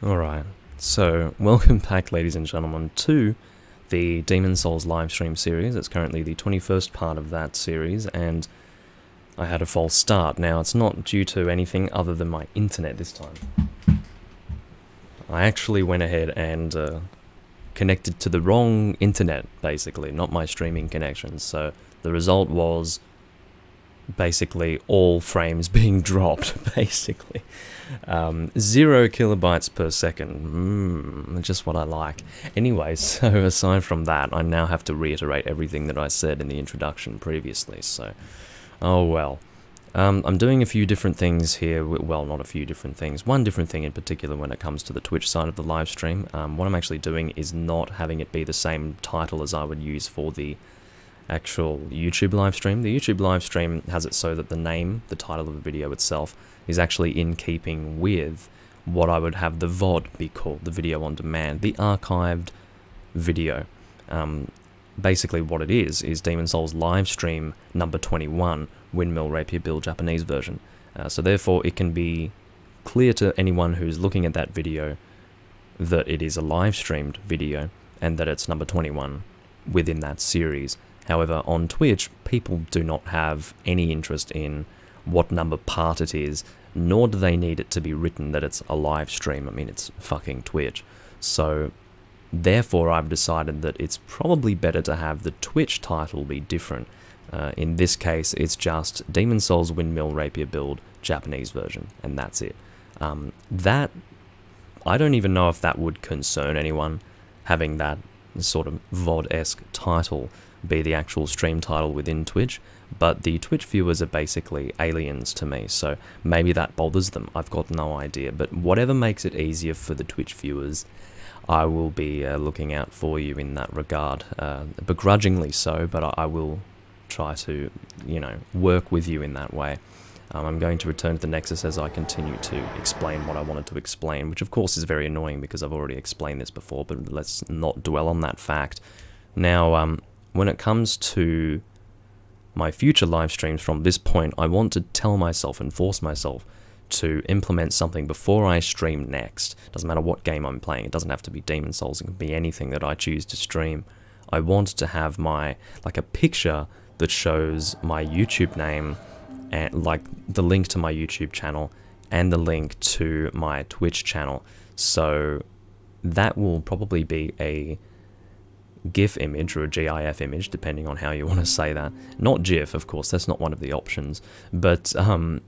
Alright, so welcome back ladies and gentlemen to the Demon Souls livestream series. It's currently the 21st part of that series, and I had a false start. Now, it's not due to anything other than my internet this time. I actually went ahead and connected to the wrong internet, basically, not my streaming connection. So the result was basically all frames being dropped, basically. 0 kilobytes per second, just what I like. Anyway, so aside from that, I now have to reiterate everything that I said in the introduction previously, so, oh well. I'm doing a few different things here, well, not a few different things, one different thing in particular when it comes to the Twitch side of the live stream. What I'm actually doing is not having it be the same title as I would use for the actual YouTube live stream. The YouTube live stream has it so that the name, the title of the video itself, is actually in keeping with what I would have the VOD be called, the video on demand, the archived video. Basically what it is Demon Souls live stream number 21, Windmill, Rapier, Build Japanese version. So therefore it can be clear to anyone who's looking at that video that it is a live streamed video and that it's number 21 within that series. However, on Twitch, people do not have any interest in what number part it is, nor do they need it to be written that it's a live stream. I mean, it's fucking Twitch. So, therefore, I've decided that it's probably better to have the Twitch title be different. In this case, it's just Demon Souls Windmill Rapier Build Japanese version, and that's it. I don't even know if that would concern anyone, having that sort of VOD-esque title be the actual stream title within Twitch, but the Twitch viewers are basically aliens to me, so maybe that bothers them. I've got no idea, but whatever makes it easier for the Twitch viewers, I will be looking out for you in that regard. Begrudgingly so, but I will try to, you know, work with you in that way. I'm going to return to the Nexus as I continue to explain what I wanted to explain, which of course is very annoying because I've already explained this before, but let's not dwell on that fact. Now, when it comes to my future live streams from this point, I want to tell myself and force myself to implement something before I stream next. Doesn't matter what game I'm playing, it doesn't have to be Demon Souls, it can be anything that I choose to stream. I want to have my, like a picture that shows my YouTube name, and like the link to my YouTube channel and the link to my Twitch channel. So that will probably be a GIF image or a GIF image, depending on how you want to say that. Not GIF, of course, that's not one of the options, but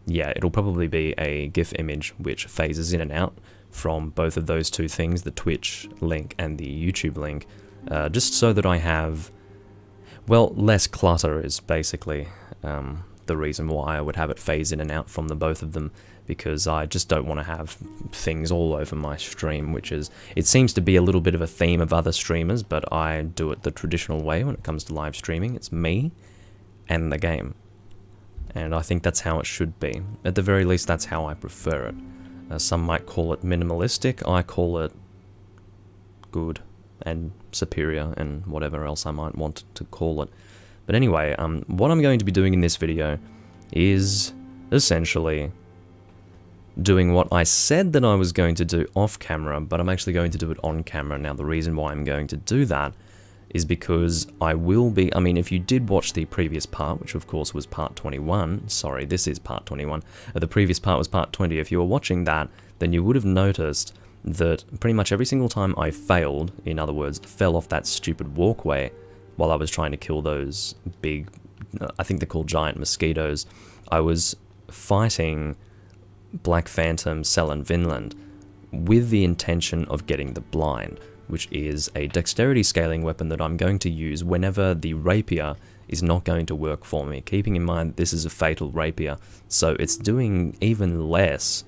yeah, it'll probably be a GIF image which phases in and out from both of those two things, the Twitch link and the YouTube link, just so that I have, well, less clutter is basically the reason why I would have it phase in and out from the both of them, because I just don't want to have things all over my stream, which is, it seems to be a little bit of a theme of other streamers, but I do it the traditional way when it comes to live streaming. It's me and the game, and I think that's how it should be. At the very least, that's how I prefer it. Some might call it minimalistic, I call it good and superior and whatever else I might want to call it. But anyway, what I'm going to be doing in this video is essentially doing what I said that I was going to do off camera, but I'm actually going to do it on camera. Now, the reason why I'm going to do that is because I will be, I mean, if you did watch the previous part, which of course was part 21, sorry, this is part 21, the previous part was part 20, if you were watching that, then you would have noticed that pretty much every single time I failed, in other words, fell off that stupid walkway while I was trying to kill those big, I think they're called giant mosquitoes, I was fighting Black Phantom Selen Vinland with the intention of getting the blind, which is a dexterity scaling weapon that I'm going to use whenever the rapier is not going to work for me, keeping in mind this is a fatal rapier, so it's doing even less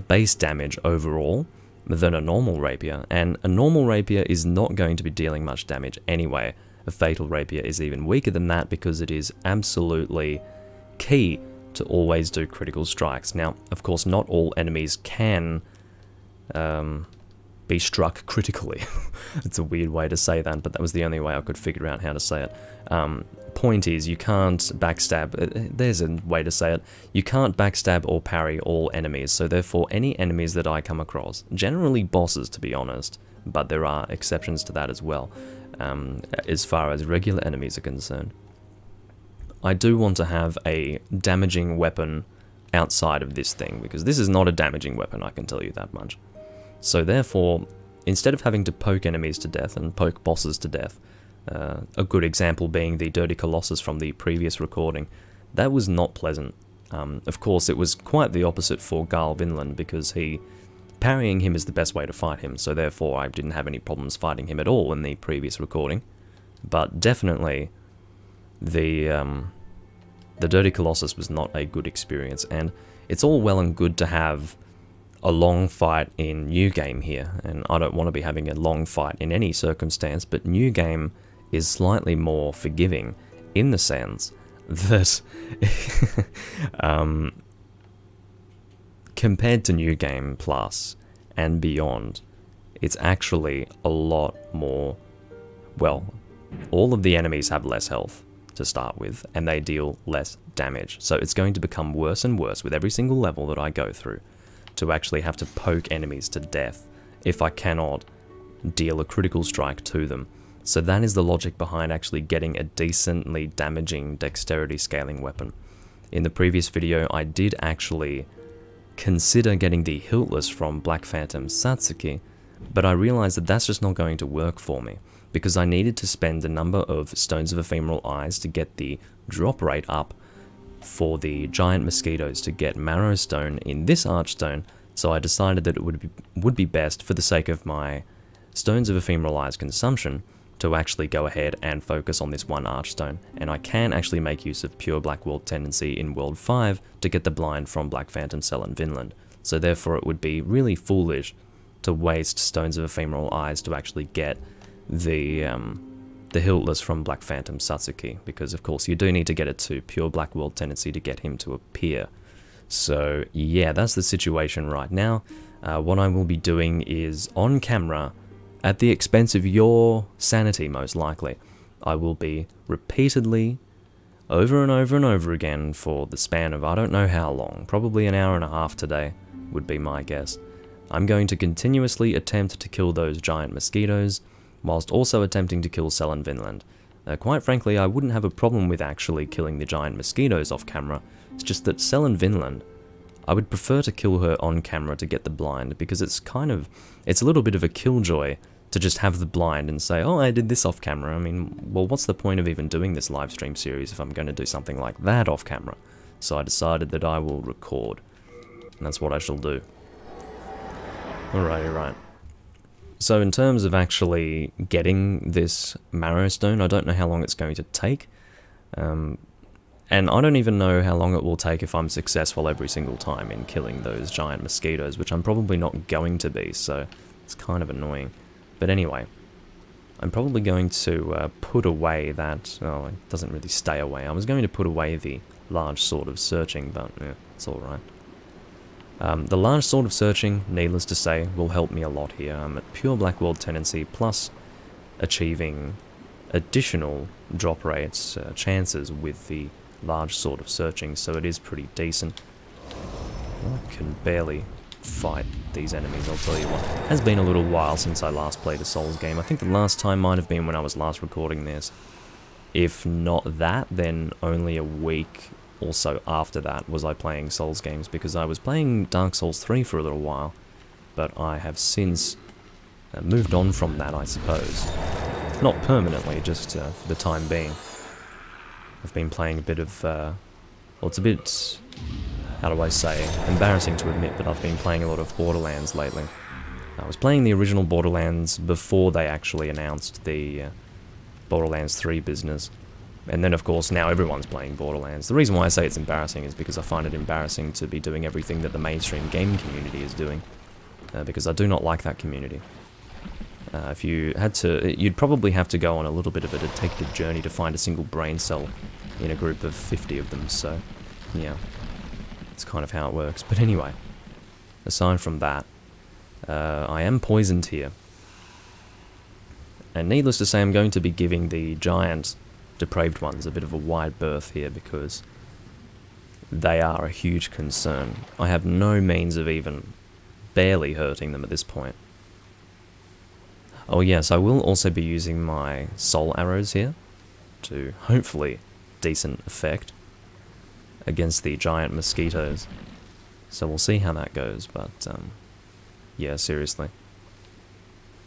base damage overall than a normal rapier, and a normal rapier is not going to be dealing much damage anyway. A fatal rapier is even weaker than that because it is absolutely key to always do critical strikes. Now, of course, not all enemies can be struck critically. It's a weird way to say that, but that was the only way I could figure out how to say it. Point is, you can't backstab, there's a way to say it, you can't backstab or parry all enemies, so therefore any enemies that I come across, generally bosses to be honest, but there are exceptions to that as well, as far as regular enemies are concerned. I do want to have a damaging weapon outside of this thing, because this is not a damaging weapon, I can tell you that much. So therefore, instead of having to poke enemies to death and poke bosses to death, a good example being the Dirty Colossus from the previous recording, that was not pleasant. Of course, it was quite the opposite for Vinland, because parrying him is the best way to fight him, so therefore I didn't have any problems fighting him at all in the previous recording. But definitely, the Dirty Colossus was not a good experience, and it's all well and good to have a long fight in New Game here, and I don't want to be having a long fight in any circumstance, but New Game is slightly more forgiving in the sense that compared to New Game Plus and beyond, it's actually a lot more, well, all of the enemies have less health to start with, and they deal less damage, so it's going to become worse and worse with every single level that I go through, to actually have to poke enemies to death if I cannot deal a critical strike to them. So that is the logic behind actually getting a decently damaging dexterity scaling weapon. In the previous video, I did actually consider getting the Hiltless from Black Phantom Satsuki, but I realized that that's just not going to work for me, because I needed to spend a number of Stones of Ephemeral Eyes to get the drop rate up for the giant mosquitoes to get Marrow Stone in this Archstone, so I decided that it would be best, for the sake of my Stones of Ephemeral Eyes consumption, to actually go ahead and focus on this one Archstone, and I can actually make use of Pure Black World Tendency in World 5 to get the blind from Black Phantom Selen Vinland, so therefore it would be really foolish to waste Stones of Ephemeral Eyes to actually get the Hiltless from Black Phantom Satsuki, because of course you do need to get it to Pure Black World Tendency to get him to appear. So yeah, that's the situation right now. What I will be doing is, on camera, at the expense of your sanity most likely, I will be repeatedly, over and over and over again, for the span of I don't know how long, probably an hour and a half today, would be my guess. I'm going to continuously attempt to kill those giant mosquitoes, whilst also attempting to kill Selen Vinland. Quite frankly, I wouldn't have a problem with actually killing the giant mosquitoes off camera, it's just that Selen Vinland, I would prefer to kill her on camera to get the blind, because it's a little bit of a killjoy to just have the blind and say, oh, I did this off camera. I mean, well, what's the point of even doing this live stream series if I'm going to do something like that off camera? So I decided that I will record, and that's what I shall do. Alrighty, right. So in terms of actually getting this Marrow Stone, I don't know how long it's going to take. And I don't even know how long it will take if I'm successful every single time in killing those giant mosquitoes, which I'm probably not going to be, so it's kind of annoying. But anyway, I'm probably going to put away that... oh, it doesn't really stay away. I was going to put away the Large Sword of Searching, but yeah, it's alright. The Large Sword of Searching, needless to say, will help me a lot here. I'm at Pure Black World Tendency, plus achieving additional drop rates, chances with the Large Sword of Searching, so it is pretty decent. I can barely fight these enemies, I'll tell you what. It has been a little while since I last played a Souls game. I think the last time might have been when I was last recording this. If not that, then only a week or so after that was I playing Souls games, because I was playing Dark Souls 3 for a little while, but I have since moved on from that, I suppose. Not permanently, just for the time being. I've been playing a bit of, well, it's a bit, how do I say, embarrassing to admit, but I've been playing a lot of Borderlands lately. I was playing the original Borderlands before they actually announced the Borderlands 3 business. And then, of course, now everyone's playing Borderlands. The reason why I say it's embarrassing is because I find it embarrassing to be doing everything that the mainstream gaming community is doing. Because I do not like that community. If you had to, you'd probably have to go on a little bit of a detective journey to find a single brain cell in a group of 50 of them, so, yeah. It's kind of how it works. But anyway, aside from that, I am poisoned here. And needless to say, I'm going to be giving the giant depraved ones a bit of a wide berth here because they are a huge concern. I have no means of even barely hurting them at this point. Oh yes, I will also be using my soul arrows here to hopefully decent effect against the giant mosquitoes. So we'll see how that goes, but yeah, seriously.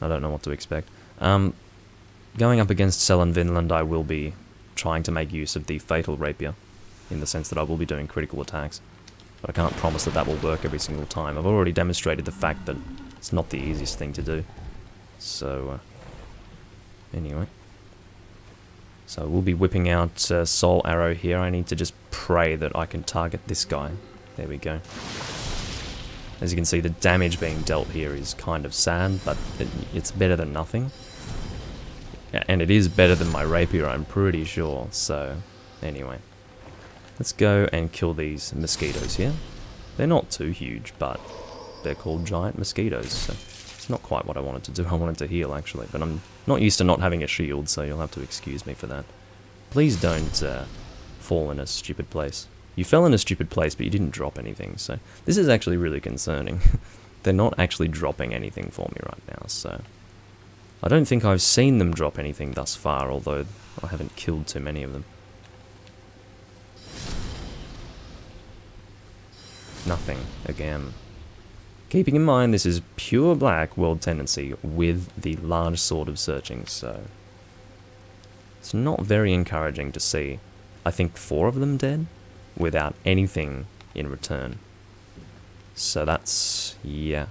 I don't know what to expect. Going up against Selen Vinland, I will be trying to make use of the Fatal Rapier, in the sense that I will be doing critical attacks. But I can't promise that that will work every single time. I've already demonstrated the fact that it's not the easiest thing to do. So, anyway. So we'll be whipping out Soul Arrow here. I need to just pray that I can target this guy. There we go. As you can see, the damage being dealt here is kind of sad, but it's better than nothing. And it is better than my Rapier, I'm pretty sure. So, anyway. Let's go and kill these mosquitoes here. They're not too huge, but they're called giant mosquitoes, so it's not quite what I wanted to do. I wanted to heal, actually, but I'm not used to not having a shield, so you'll have to excuse me for that. Please don't fall in a stupid place. You fell in a stupid place, but you didn't drop anything, so this is actually really concerning. They're not actually dropping anything for me right now, so I don't think I've seen them drop anything thus far, although I haven't killed too many of them. Nothing, again. Keeping in mind this is pure black world tendency with the large sword of searching, so it's not very encouraging to see, I think, 4 of them dead without anything in return. So that's, yeah.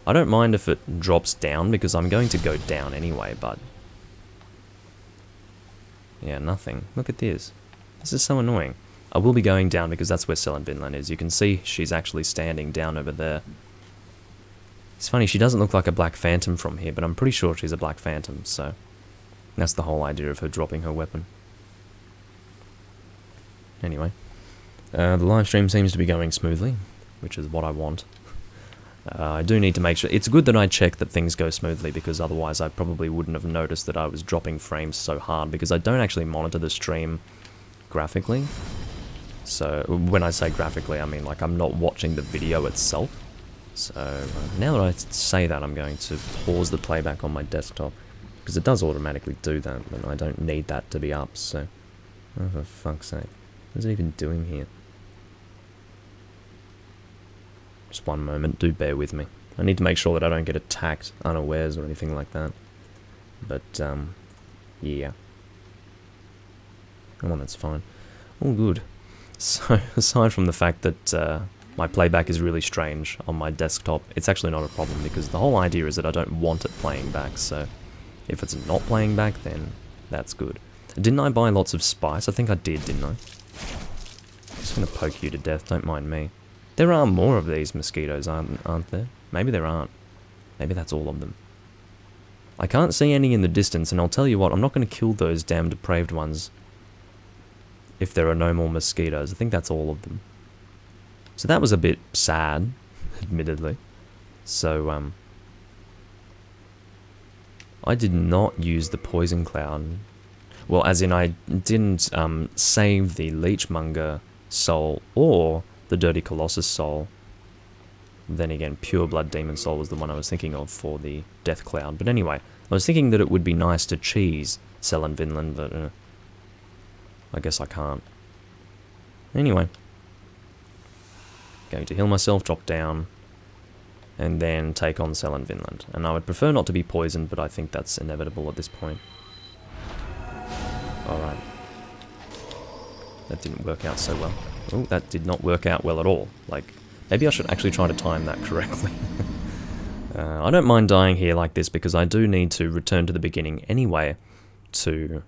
I don't mind if it drops down because I'm going to go down anyway, but yeah, nothing. Look at this. This is so annoying. I will be going down because that's where Selen Vinland is. You can see she's actually standing down over there. It's funny, she doesn't look like a Black Phantom from here, but I'm pretty sure she's a Black Phantom, so that's the whole idea of her dropping her weapon. Anyway, the live stream seems to be going smoothly, which is what I want. I do need to make sure... It's good that I check that things go smoothly, because otherwise I probably wouldn't have noticed that I was dropping frames so hard, because I don't actually monitor the stream graphically. So, when I say graphically, I mean like I'm not watching the video itself. So, now that I say that, I'm going to pause the playback on my desktop, because it does automatically do that, but I don't need that to be up, so... Oh, for fuck's sake. What is it even doing here? Just one moment, do bear with me. I need to make sure that I don't get attacked unawares or anything like that. But, yeah. Oh, that's fine. All good. So, aside from the fact that my playback is really strange on my desktop, it's actually not a problem, because the whole idea is that I don't want it playing back, so if it's not playing back, then that's good. Didn't I buy lots of spice? I think I did, didn't I? I'm just going to poke you to death, don't mind me. There are more of these mosquitoes, aren't there? Maybe there aren't. Maybe that's all of them. I can't see any in the distance, and I'll tell you what, I'm not going to kill those damn depraved ones if there are no more mosquitoes. I think that's all of them. So that was a bit sad, admittedly. So, I did not use the poison cloud. Well, as in I didn't save the Leechmonger soul or the Dirty Colossus soul. Then again, Pure Blood Demon soul was the one I was thinking of for the Death Cloud. But anyway, I was thinking that it would be nice to cheese Selen Vinland, but I guess I can't. Anyway. Going to heal myself, drop down, and then take on Selen Vinland. And I would prefer not to be poisoned, but I think that's inevitable at this point. Alright. That didn't work out so well. Oh, that did not work out well at all. Like, maybe I should actually try to time that correctly. I don't mind dying here like this, because I do need to return to the beginning anyway to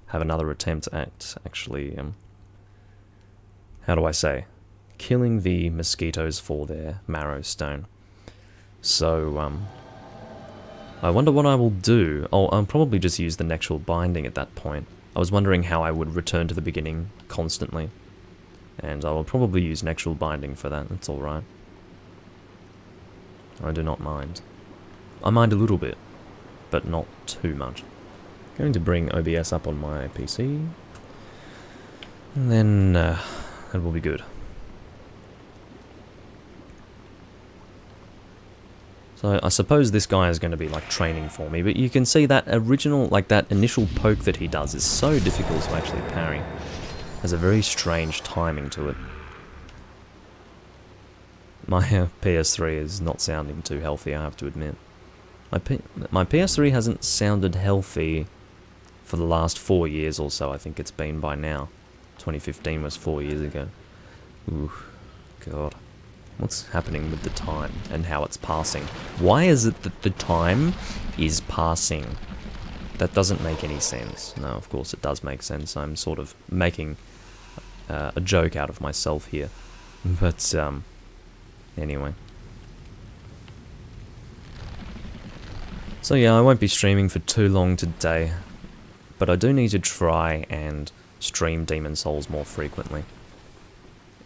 have another attempt at actually, how do I say, killing the mosquitoes for their marrow stone. So, I wonder what I will do. Oh, I'll probably just use the Nexual Binding at that point. I was wondering how I would return to the beginning constantly. And I will probably use Nexual Binding for that, that's alright. I do not mind. I mind a little bit, but not too much. Going to bring OBS up on my PC, and then it will be good. So I suppose this guy is going to be like training for me, but you can see that original, like that initial poke that he does is so difficult to actually parry. Has a very strange timing to it. My PS3 is not sounding too healthy, I have to admit. My PS3 hasn't sounded healthy for the last 4 years or so, I think it's been by now. 2015 was 4 years ago. Ooh, God. What's happening with the time and how it's passing? Why is it that the time is passing? That doesn't make any sense. No, of course it does make sense. I'm sort of making a joke out of myself here. But, anyway. So yeah, I won't be streaming for too long today. But I do need to try and stream Demon's Souls more frequently.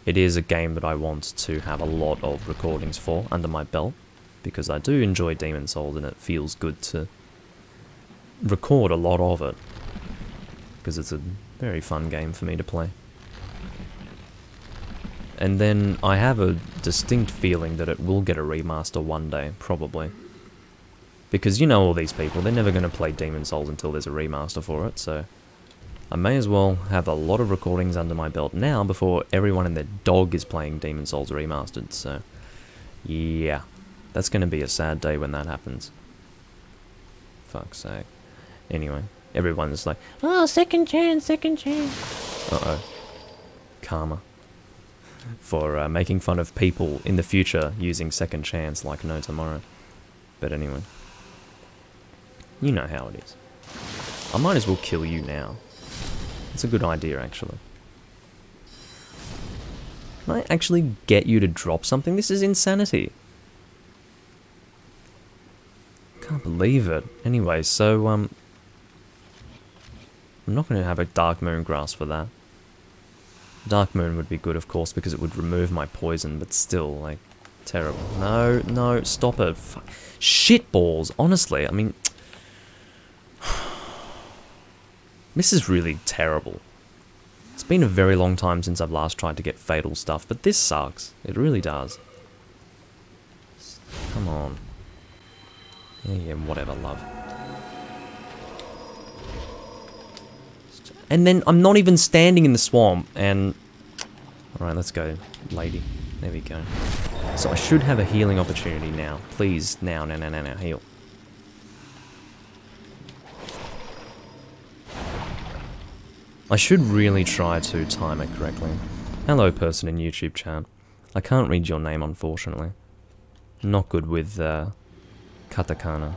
It is a game that I want to have a lot of recordings for under my belt, because I do enjoy Demon's Souls and it feels good to record a lot of it, because it's a very fun game for me to play. And then I have a distinct feeling that it will get a remaster one day, probably. Because you know all these people, they're never going to play Demon's Souls until there's a remaster for it, so I may as well have a lot of recordings under my belt now before everyone and their dog is playing Demon's Souls Remastered, so yeah, that's going to be a sad day when that happens. Fuck's sake. Anyway, everyone's like, oh, second chance, second chance. Uh-oh. Karma. For making fun of people in the future using second chance like no tomorrow. But anyway. You know how it is. I might as well kill you now. It's a good idea, actually. Can I actually get you to drop something? This is insanity. Can't believe it. Anyway, so, I'm not going to have a Dark Moon Grass for that. Dark Moon would be good, of course, because it would remove my poison, but still, like, terrible. No, no, stop it. Fuck. Shit balls, honestly, I mean... This is really terrible. It's been a very long time since I've last tried to get fatal stuff, but this sucks. It really does. Come on. Yeah, whatever, love. And then I'm not even standing in the swamp, and... Alright, let's go, lady. There we go. So I should have a healing opportunity now. Please, now, heal. I should really try to time it correctly. Hello, person in YouTube chat. I can't read your name, unfortunately. Not good with, katakana.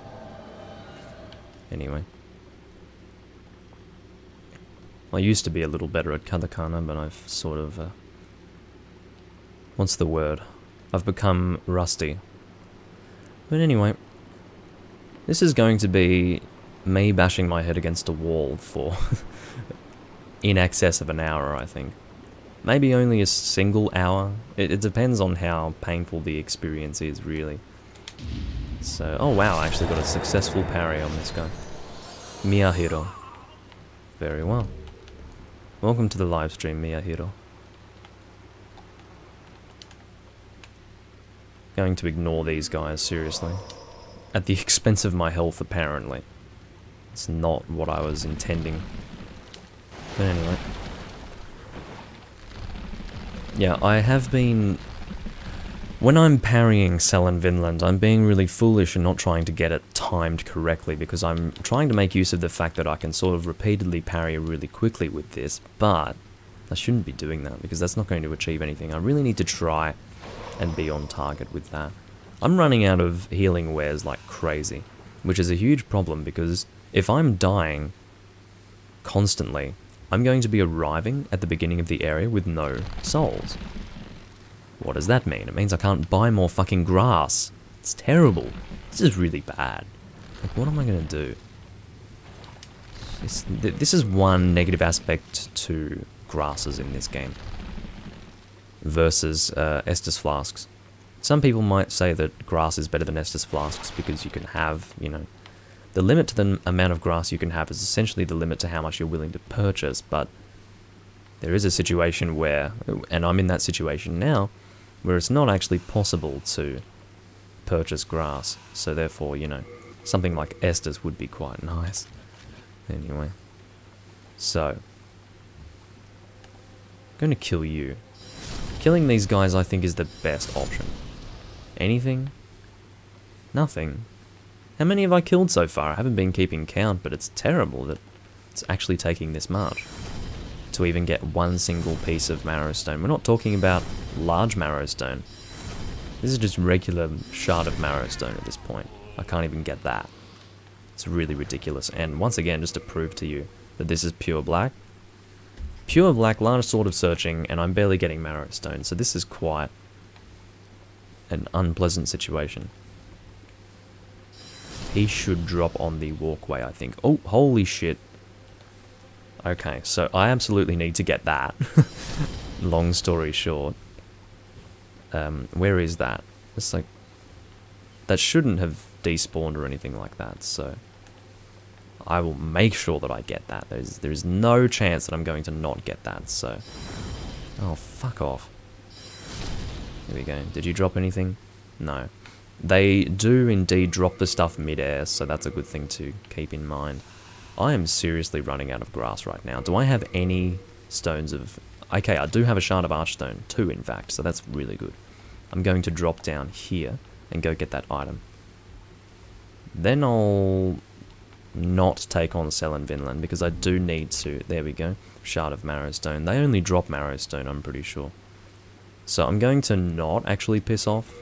Anyway. I used to be a little better at katakana, but I've sort of, what's the word? I've become rusty. But anyway. This is going to be me bashing my head against a wall for... in excess of an hour, I think. Maybe only a single hour. It depends on how painful the experience is, really. So, oh wow, I actually got a successful parry on this guy. Miyahiro. Very well. Welcome to the live stream, Miyahiro. Going to ignore these guys, seriously. At the expense of my health, apparently. It's not what I was intending. But anyway. Yeah, I have been... When I'm parrying Selen Vinland, I'm being really foolish and not trying to get it timed correctly, because I'm trying to make use of the fact that I can sort of repeatedly parry really quickly with this, but I shouldn't be doing that, because that's not going to achieve anything. I really need to try and be on target with that. I'm running out of healing wares like crazy, which is a huge problem, because if I'm dying constantly, I'm going to be arriving at the beginning of the area with no souls. What does that mean? It means I can't buy more fucking grass. It's terrible. This is really bad. Like, what am I going to do? This is one negative aspect to grasses in this game. Versus Estus Flasks. Some people might say that grass is better than Estus flasks because you can have, you know, the limit to the amount of grass you can have is essentially the limit to how much you're willing to purchase, but there is a situation where, and I'm in that situation now, where it's not actually possible to purchase grass, so therefore, you know, something like Estus would be quite nice. Anyway, so, I'm going to kill you. Killing these guys I think is the best option. Anything? Nothing. How many have I killed so far? I haven't been keeping count, but it's terrible that it's actually taking this much to even get one single piece of marrow stone. We're not talking about large marrow stone. This is just regular shard of marrow stone at this point. I can't even get that. It's really ridiculous. And once again, just to prove to you that this is pure black. Pure black, large sort of searching, and I'm barely getting marrow stone. So this is quite an unpleasant situation. He should drop on the walkway, I think. Oh, holy shit. Okay, so I absolutely need to get that. Long story short. Where is that? It's like... that shouldn't have despawned or anything like that, so... I will make sure that I get that. There's no chance that I'm going to not get that, so... oh, fuck off. Here we go. Did you drop anything? No. They do indeed drop the stuff mid-air, so that's a good thing to keep in mind. I am seriously running out of grass right now. Do I have any stones of... okay, I do have a shard of archstone. 2, in fact, so that's really good. I'm going to drop down here and go get that item. Then I'll not take on Selen Vinland, because I do need to... there we go. Shard of marrowstone. They only drop marrowstone, I'm pretty sure. So I'm going to not actually piss off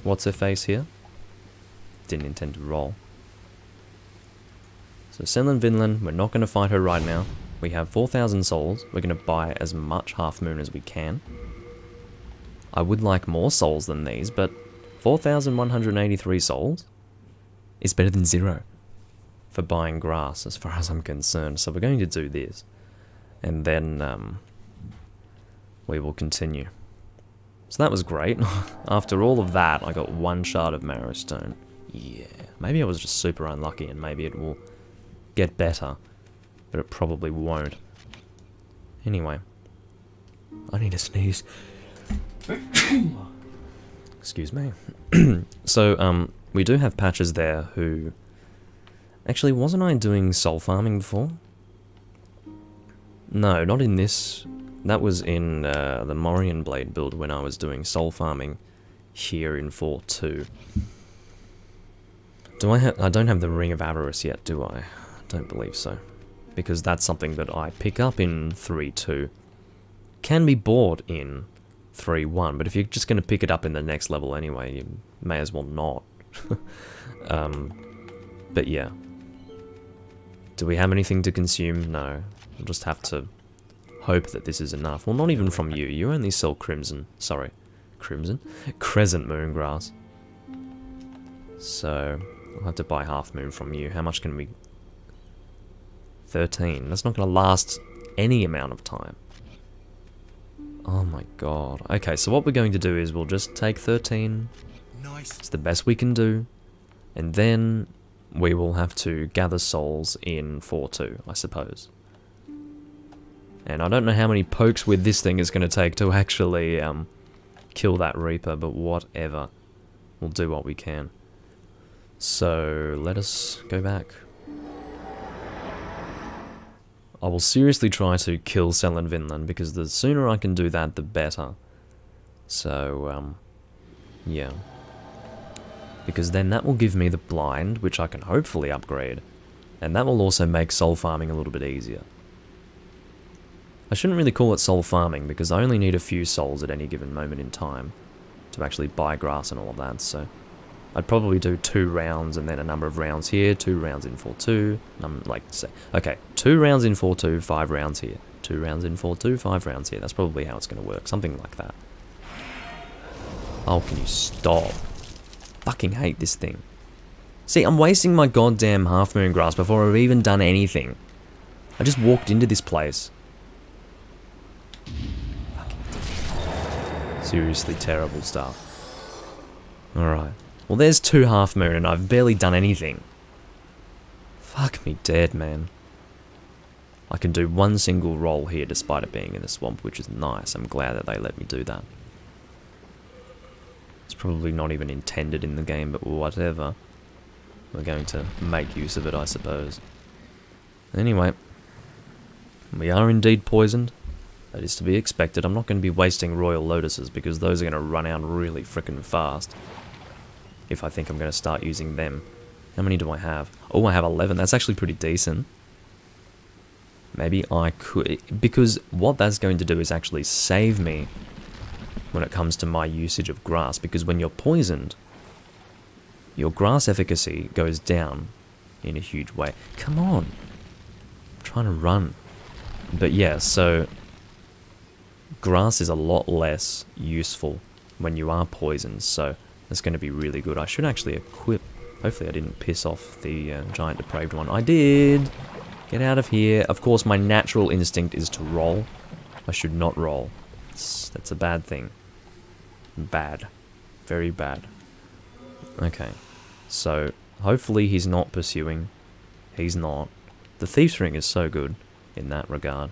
what's her face here. Didn't intend to roll. So Selen Vinland, we're not going to fight her right now. We have 4,000 souls. We're going to buy as much half moon as we can. I would like more souls than these, but 4,183 souls is better than 0 for buying grass as far as I'm concerned. So we're going to do this. And then we will continue. So that was great. After all of that, I got 1 shard of marrowstone. Yeah, maybe I was just super unlucky and maybe it will get better, but it probably won't. Anyway, I need to sneeze. Excuse me. So, we do have patches there who... actually, wasn't I doing soul farming before? No, not in this... that was in the Morian Blade build when I was doing soul farming here in 4.2. Do I have... I don't have the Ring of Avarice yet, do I? Don't believe so. Because that's something that I pick up in 3.2. Can be bought in 3.1, but if you're just going to pick it up in the next level anyway, you may as well not. But yeah. Do we have anything to consume? No. We'll just have to hope that this is enough. Well, not even from you. You only sell crimson. Sorry. Crimson? Crescent moongrass. So, I'll have to buy half moon from you. How much can we... 13. That's not going to last any amount of time. Oh my god. Okay, so what we're going to do is we'll just take 13. Nice. It's the best we can do. And then we will have to gather souls in 4.2, I suppose. And I don't know how many pokes with this thing is going to take to actually kill that Reaper, but whatever. We'll do what we can. So, let us go back. I will seriously try to kill Selen Vinland, because the sooner I can do that, the better. So, yeah. Because then that will give me the blind, which I can hopefully upgrade. And that will also make soul farming a little bit easier. I shouldn't really call it soul farming, because I only need a few souls at any given moment in time to actually buy grass and all of that, so... I'd probably do 2 rounds and then a number of rounds here, 2 rounds in 4.2, like, say, okay, 2 rounds in 4.2, 5 rounds here, 2 rounds in 4.2, 5 rounds here. That's probably how it's going to work, something like that. Oh, can you stop? Fucking hate this thing. See, I'm wasting my goddamn half moon grass before I've even done anything. I just walked into this place. Fucking seriously terrible stuff. Alright. Well, there's 2 half moon and I've barely done anything. Fuck me dead, man. I can do 1 single roll here despite it being in the swamp, which is nice. I'm glad that they let me do that. It's probably not even intended in the game, but whatever. We're going to make use of it, I suppose. Anyway. We are indeed poisoned. That is to be expected. I'm not going to be wasting Royal Lotuses because those are going to run out really frickin' fast. If I think I'm going to start using them. How many do I have? Oh, I have 11. That's actually pretty decent. Maybe I could... Because what that's going to do is actually save me when it comes to my usage of grass. Because when you're poisoned, your grass efficacy goes down in a huge way. Come on. I'm trying to run. But yeah, so... Grass is a lot less useful when you are poisoned, so that's going to be really good. I should actually equip... Hopefully I didn't piss off the giant depraved one. I did! Get out of here. Of course, my natural instinct is to roll. I should not roll. That's a bad thing. Bad. Very bad. Okay. So, hopefully he's not pursuing. He's not. The Thief's Ring is so good in that regard.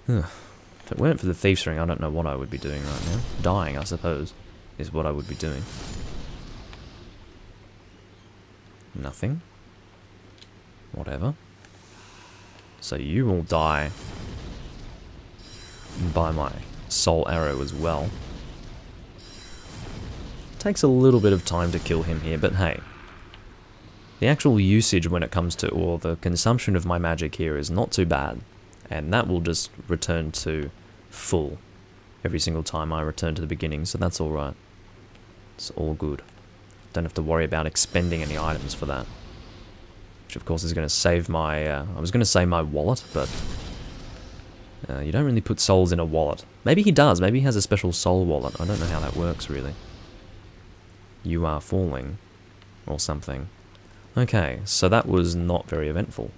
If it weren't for the Thief's Ring, I don't know what I would be doing right now. Dying, I suppose, is what I would be doing. Nothing. Whatever. So you will die by my soul arrow as well. Takes a little bit of time to kill him here, but hey. The actual usage when it comes to, or the consumption of my magic here is not too bad. And that will just return to full every single time I return to the beginning, so that's alright. It's all good. Don't have to worry about expending any items for that. Which of course is going to save my... I was going to say my wallet, but... you don't really put souls in a wallet. Maybe he does, maybe he has a special soul wallet. I don't know how that works really. You are falling. Or something. Okay, so that was not very eventful.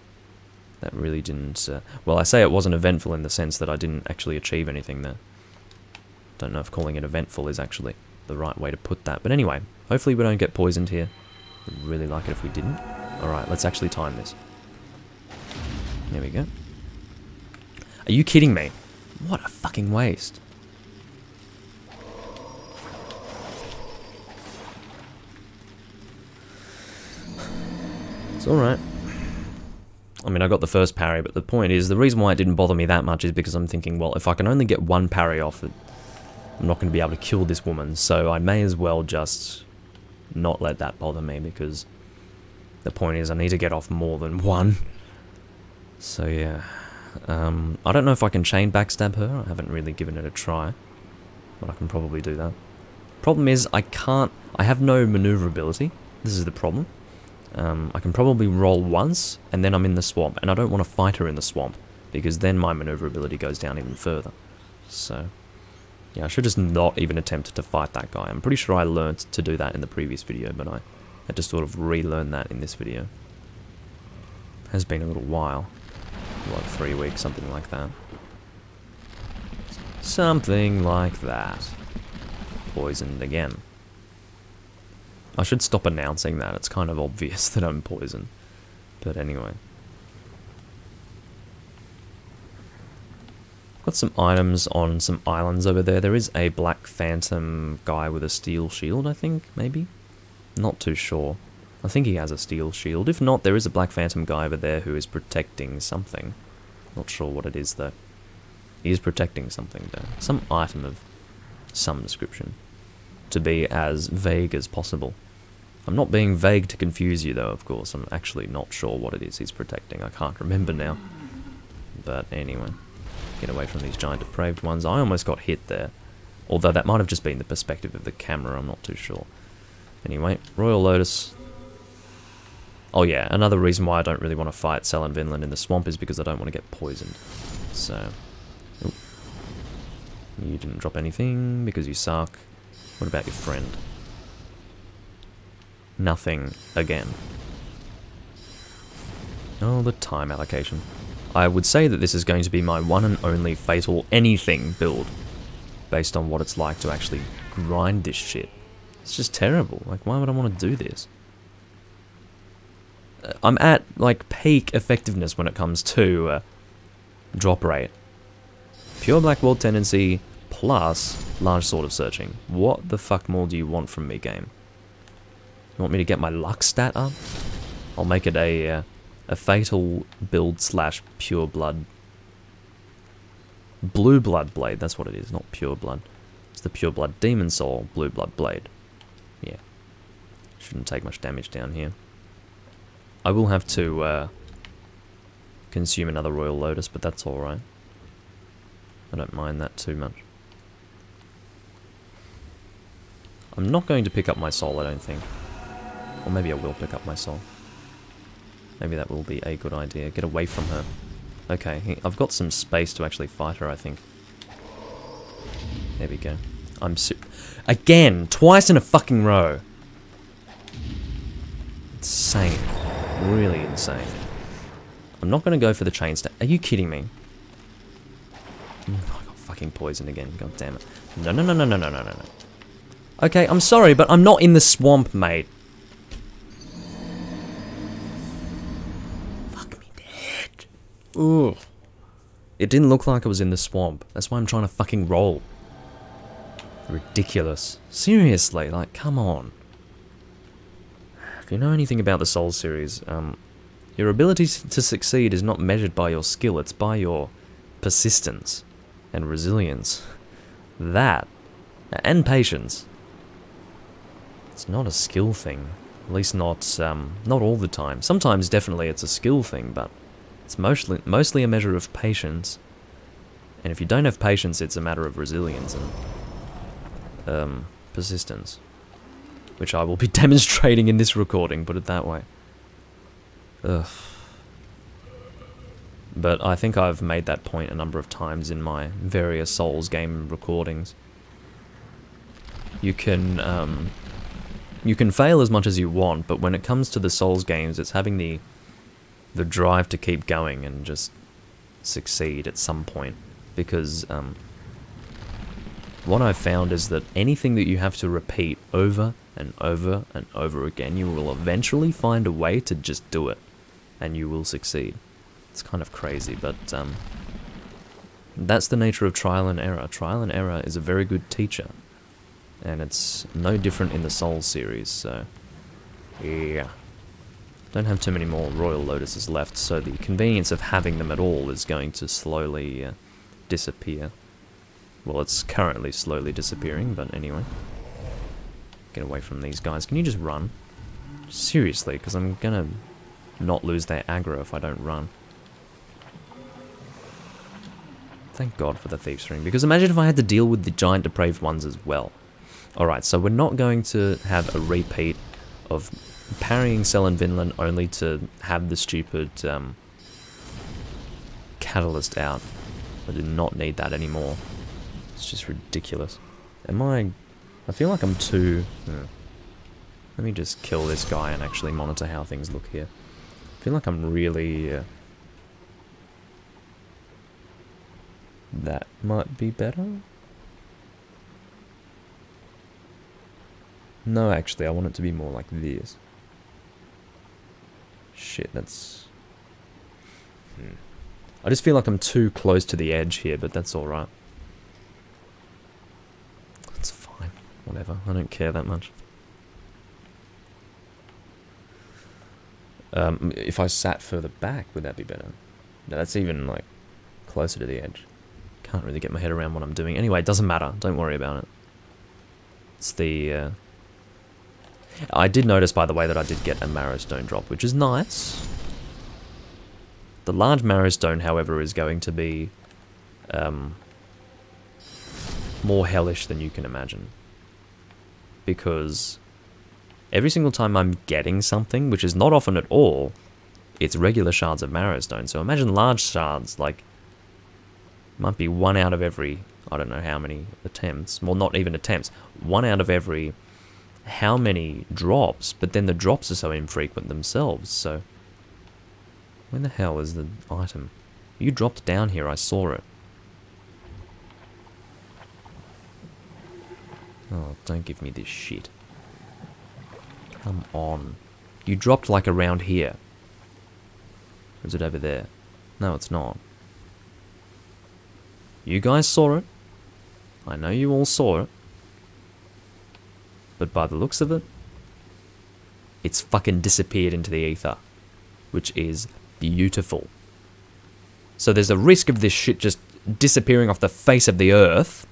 That really didn't... well, I say it wasn't eventful in the sense that I didn't actually achieve anything there. Don't know if calling it eventful is actually the right way to put that. But anyway, hopefully we don't get poisoned here. Would really like it if we didn't. Alright, let's actually time this. There we go. Are you kidding me? What a fucking waste. It's alright. I mean, I got the first parry, but the point is, the reason why it didn't bother me that much is because I'm thinking, well, if I can only get 1 parry off it, I'm not going to be able to kill this woman, so I may as well just not let that bother me, because the point is I need to get off more than 1. So yeah, I don't know if I can chain backstab her. I haven't really given it a try, but I can probably do that. Problem is, I have no maneuverability. This is the problem. I can probably roll once, and then I'm in the swamp, and I don't want to fight her in the swamp, because then my maneuverability goes down even further. So, yeah, I should just not even attempt to fight that guy. I'm pretty sure I learnt to do that in the previous video, but I had to sort of relearn that in this video. Has been a little while. Like 3 weeks, something like that. Something like that. Poisoned again. I should stop announcing that. It's kind of obvious that I'm poisoned. But anyway. Got some items on some islands over there. There is a Black Phantom guy with a steel shield, I think, maybe? Not too sure. I think he has a steel shield. If not, there is a Black Phantom guy over there who is protecting something. Not sure what it is, though. He is protecting something, though. Some item of some description. To be as vague as possible. I'm not being vague to confuse you, though, of course. I'm actually not sure what it is he's protecting. I can't remember now. But anyway. Get away from these giant depraved ones. I almost got hit there. Although that might have just been the perspective of the camera. I'm not too sure. Anyway, Royal Lotus. Oh yeah, another reason why I don't really want to fight Selen Vinland in the swamp is because I don't want to get poisoned. So... Ooh. You didn't drop anything because you suck. What about your friend? Nothing again. Oh, the time allocation. I would say that this is going to be my one and only fatal anything build, based on what it's like to actually grind this shit. It's just terrible. Like, why would I want to do this? I'm at, like, peak effectiveness when it comes to drop rate. Pure Black Wall Tendency plus large Sword of Searching. What the fuck more do you want from me, game? You want me to get my luck stat up? I'll make it a fatal build slash pure blood. Blue blood blade, that's what it is, not pure blood. It's the pure blood demon soul, blue blood blade. Yeah. Shouldn't take much damage down here. I will have to consume another Royal Lotus, but that's alright. I don't mind that too much. I'm not going to pick up my soul, I don't think. Or maybe I will pick up my soul. Maybe that will be a good idea. Get away from her. Okay, I've got some space to actually fight her, I think. There we go. Again! Twice in a fucking row! Insane. Really insane. I'm not going to go for the chain stack. Are you kidding me? Oh, I got fucking poisoned again. God damn it. No, no, no, no, no, no, no, no, no. Okay, I'm sorry, but I'm not in the swamp, mate. Fuck me dead. Ugh. It didn't look like I was in the swamp. That's why I'm trying to fucking roll. Ridiculous. Seriously, like, come on. If you know anything about the Souls series, your ability to succeed is not measured by your skill, it's by your persistence and resilience. That, and patience. It's not a skill thing. At least not all the time. Sometimes definitely it's a skill thing, but it's mostly a measure of patience. And if you don't have patience, it's a matter of resilience and persistence. Which I will be demonstrating in this recording, put it that way. Ugh. But I think I've made that point a number of times in my various Souls game recordings. You can fail as much as you want, but when it comes to the Souls games, it's having the drive to keep going and just succeed at some point. Because what I've found is that anything that you have to repeat over and over and over again, you will eventually find a way to just do it, and you will succeed. It's kind of crazy, but that's the nature of trial and error. Trial and error is a very good teacher, and it's no different in the Souls series, so yeah. Don't have too many more Royal Lotuses left, so the convenience of having them at all is going to slowly disappear. Well, it's currently slowly disappearing, but anyway. Get away from these guys. Can you just run? Seriously, because I'm gonna not lose their aggro if I don't run. Thank God for the Thief's Ring, because imagine if I had to deal with the giant depraved ones as well. Alright, so we're not going to have a repeat of parrying Selen Vinland only to have the stupid catalyst out. I do not need that anymore. It's just ridiculous. I feel like I'm too... Let me just kill this guy and actually monitor how things look here. I feel like I'm really... That might be better? No, actually, I want it to be more like this. Shit, that's... I just feel like I'm too close to the edge here, but that's alright. It's fine. Whatever. I don't care that much. If I sat further back, would that be better? No, that's even, like, closer to the edge. Can't really get my head around what I'm doing. Anyway, it doesn't matter. Don't worry about it. It's the... I did notice, by the way, that I did get a marrow stone drop, which is nice. The large marrow stone, however, is going to be more hellish than you can imagine. Because every single time I'm getting something, which is not often at all, it's regular shards of marrow stone. So imagine large shards, like, might be 1 out of every, I don't know how many attempts, well, not even attempts, 1 out of every how many drops, but then the drops are so infrequent themselves, so... Where the hell is the item? You dropped down here, I saw it. Oh, don't give me this shit. Come on. You dropped like around here. Or is it over there? No, it's not. You guys saw it. I know you all saw it. But by the looks of it, it's fucking disappeared into the ether. Which is beautiful. So there's a risk of this shit just disappearing off the face of the earth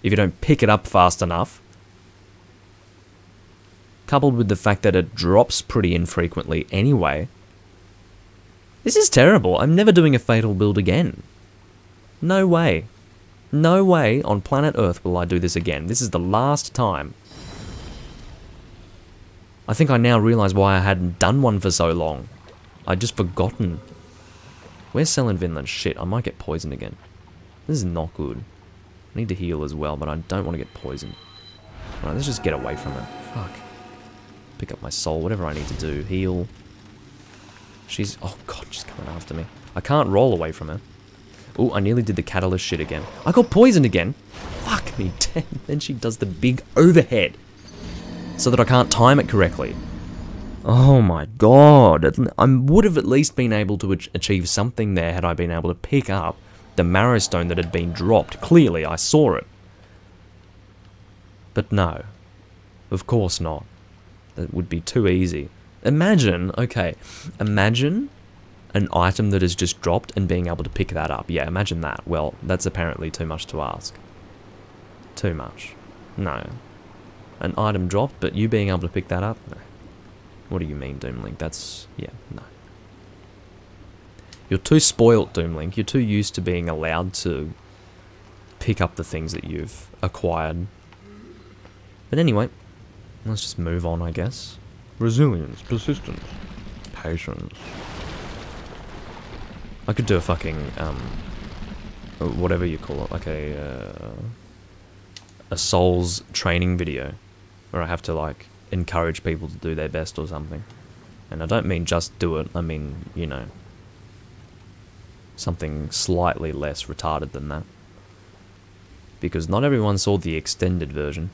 if you don't pick it up fast enough. Coupled with the fact that it drops pretty infrequently anyway. This is terrible. I'm never doing a fatal build again. No way. No way on planet Earth will I do this again. This is the last time. I think I now realise why I hadn't done one for so long. I'd just forgotten. Where's Selen, Vinland? Shit, I might get poisoned again. This is not good. I need to heal as well, but I don't want to get poisoned. Alright, let's just get away from it. Fuck. Pick up my soul, whatever I need to do. Heal. She's... oh god, she's coming after me. I can't roll away from her. Oh, I nearly did the catalyst shit again. I got poisoned again. Fuck me, damn. Then she does the big overhead. So that I can't time it correctly. Oh my god. I would have at least been able to achieve something there had I been able to pick up the marrow stone that had been dropped. Clearly, I saw it. But no. Of course not. That would be too easy. Imagine, okay, imagine an item that is just dropped and being able to pick that up. Yeah, imagine that. Well, that's apparently too much to ask. Too much. No. An item dropped, but you being able to pick that up? No. What do you mean, Doomlink? That's... yeah, no. You're too spoilt, Doomlink. You're too used to being allowed to pick up the things that you've acquired. But anyway, let's just move on, I guess. Resilience, persistence, patience. I could do a fucking, whatever you call it, like a Souls training video, where I have to, like, encourage people to do their best or something. And I don't mean just do it, I mean, you know, something slightly less retarded than that. Because not everyone saw the extended version.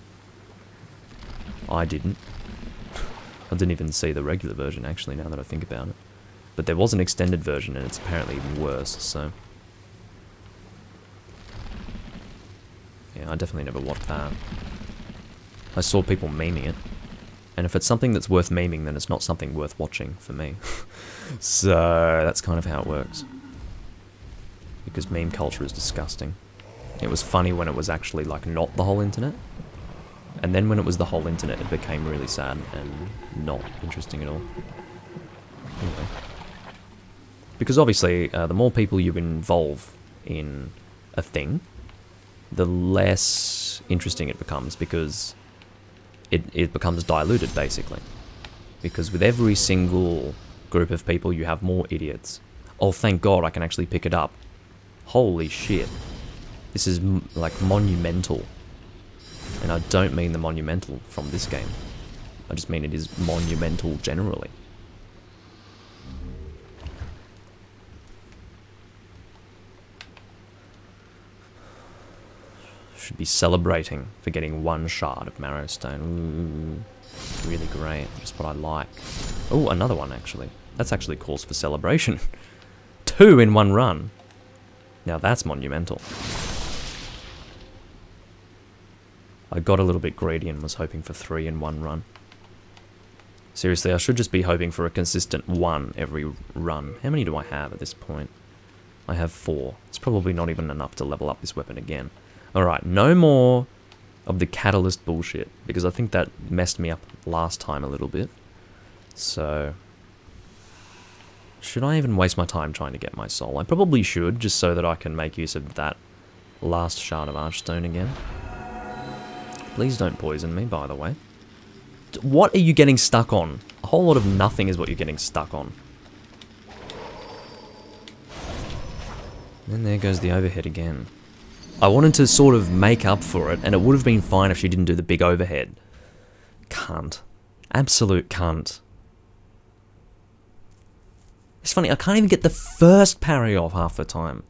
I didn't. I didn't even see the regular version, actually, now that I think about it. But there was an extended version, and it's apparently even worse, so... yeah, I definitely never watched that. I saw people memeing it. And if it's something that's worth memeing, then it's not something worth watching for me. So, that's kind of how it works. Because meme culture is disgusting. It was funny when it was actually, like, not the whole internet. And then when it was the whole internet, it became really sad and not interesting at all. Anyway. Because obviously, the more people you involve in a thing, the less interesting it becomes, because it becomes diluted, basically. Because with every single group of people, you have more idiots. Oh, thank God I can actually pick it up. Holy shit. This is, like, monumental. And I don't mean the monumental from this game. I just mean it is monumental generally. Should be celebrating for getting one shard of marrow stone. Ooh, really great. Just what I like. Oh, another one actually. That's actually cause for celebration. 2 in one run. Now that's monumental. I got a little bit greedy and was hoping for 3 in one run. Seriously, I should just be hoping for a consistent 1 every run. How many do I have at this point? I have 4. It's probably not even enough to level up this weapon again. Alright, no more of the catalyst bullshit, because I think that messed me up last time a little bit. So... should I even waste my time trying to get my soul? I probably should, just so that I can make use of that last shard of archstone again. Please don't poison me, by the way. What are you getting stuck on? A whole lot of nothing is what you're getting stuck on. And there goes the overhead again. I wanted to sort of make up for it, and it would have been fine if she didn't do the big overhead. Cunt. Absolute cunt. It's funny, I can't even get the first parry off half the time.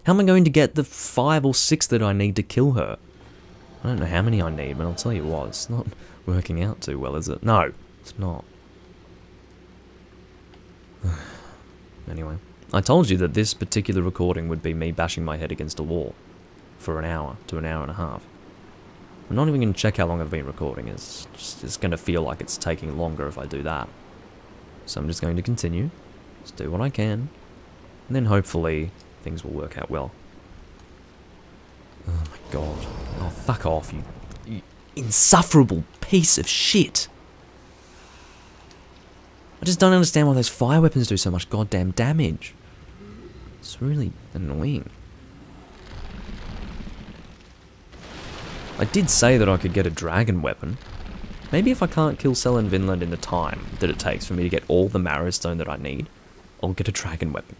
How am I going to get the 5 or 6 that I need to kill her? I don't know how many I need, but I'll tell you what, it's not working out too well, is it? No. It's not. Anyway, I told you that this particular recording would be me bashing my head against a wall for an hour to an hour and a half. I'm not even going to check how long I've been recording. It's going to feel like it's taking longer if I do that. So I'm just going to continue, just do what I can, and then hopefully things will work out well. Oh my god. Oh, fuck off, you insufferable piece of shit. I just don't understand why those fire weapons do so much goddamn damage. It's really annoying. I did say that I could get a dragon weapon. Maybe if I can't kill Selen Vinland in the time that it takes for me to get all the marrow stone that I need, I'll get a dragon weapon.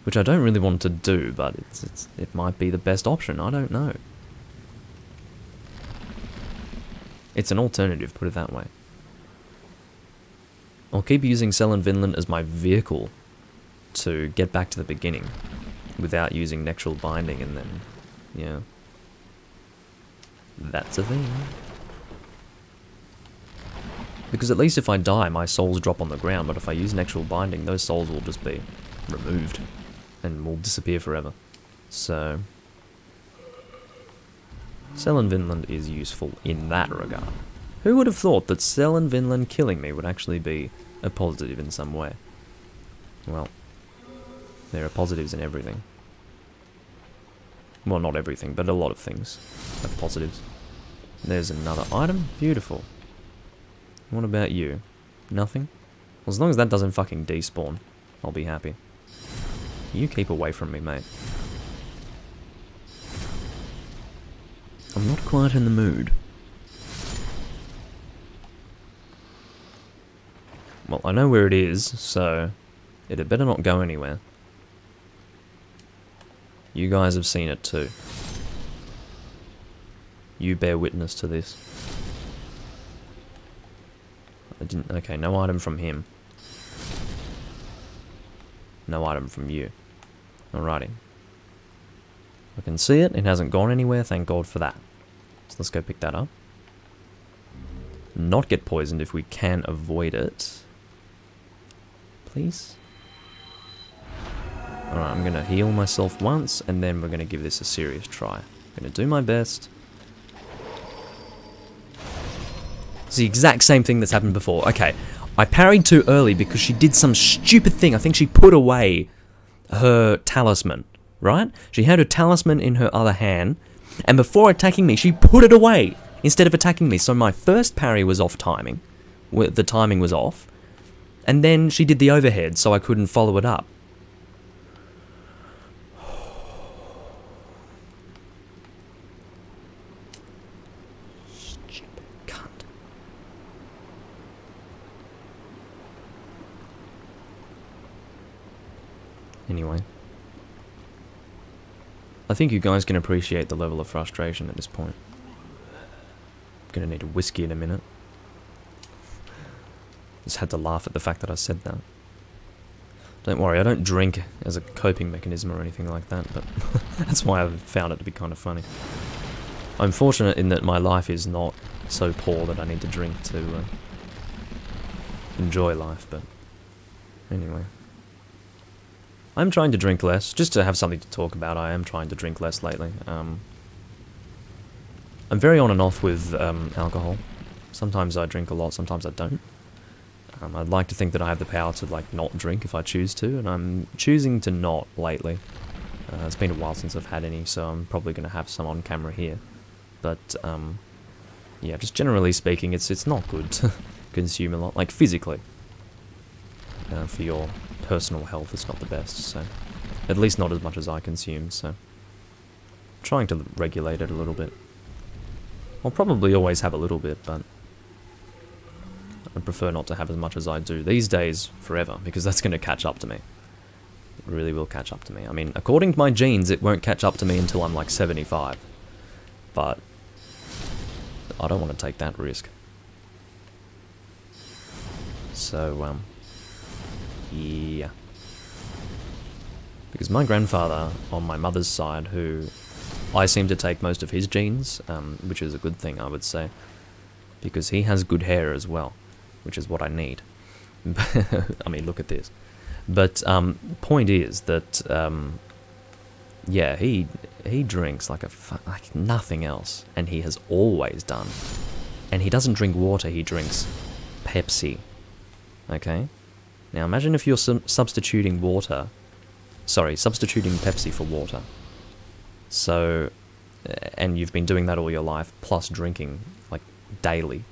Which I don't really want to do, but it might be the best option, I don't know. It's an alternative, put it that way. I'll keep using Selen Vinland as my vehicle to get back to the beginning without using Nectral Binding, and then, yeah. That's a thing. Because at least if I die, my souls drop on the ground, but if I use Nectral Binding, those souls will just be removed and will disappear forever. So, Selen Vinland is useful in that regard. Who would have thought that Selen Vinland killing me would actually be a positive in some way? Well, there are positives in everything. Well, not everything, but a lot of things have positives. There's another item. Beautiful. What about you? Nothing? Well, as long as that doesn't fucking despawn, I'll be happy. You keep away from me, mate. I'm not quite in the mood. Well, I know where it is, so it had better not go anywhere. You guys have seen it too. You bear witness to this. I didn't... Okay, no item from him. No item from you. Alrighty. I can see it. It hasn't gone anywhere. Thank God for that. So let's go pick that up. Not get poisoned if we can avoid it. Please? Alright, I'm going to heal myself once, and then we're going to give this a serious try. I'm going to do my best. It's the exact same thing that's happened before. Okay, I parried too early because she did some stupid thing. I think she put away her talisman, right? She had her talisman in her other hand, and before attacking me, she put it away instead of attacking me. So my first parry was off timing. The timing was off. And then she did the overhead, so I couldn't follow it up. Stupid cunt. Anyway. I think you guys can appreciate the level of frustration at this point. I'm gonna need a whiskey in a minute. Just had to laugh at the fact that I said that. Don't worry, I don't drink as a coping mechanism or anything like that, but that's why I've found it to be kind of funny. I'm fortunate in that my life is not so poor that I need to drink to enjoy life, but anyway. I'm trying to drink less, just to have something to talk about. I am trying to drink less lately. I'm very on and off with alcohol. Sometimes I drink a lot, sometimes I don't. I'd like to think that I have the power to like not drink if I choose to, and I'm choosing to not lately. It's been a while since I've had any, so I'm probably going to have some on camera here. But yeah, just generally speaking, it's not good to consume a lot, like physically. For your personal health, it's not the best. So at least not as much as I consume. So trying to regulate it a little bit. I'll probably always have a little bit, but I'd prefer not to have as much as I do these days forever, because that's going to catch up to me. It really will catch up to me. I mean, according to my genes, it won't catch up to me until I'm like 75. But I don't want to take that risk. So, yeah. Because my grandfather, on my mother's side, who I seem to take most of his genes, which is a good thing, I would say. because he has good hair as well, which is what I need. I mean, look at this. But point is that yeah, he drinks like like nothing else, and he has always done. And he doesn't drink water; he drinks Pepsi. Okay. Now imagine if you're substituting Pepsi for water. So, and you've been doing that all your life, plus drinking like daily.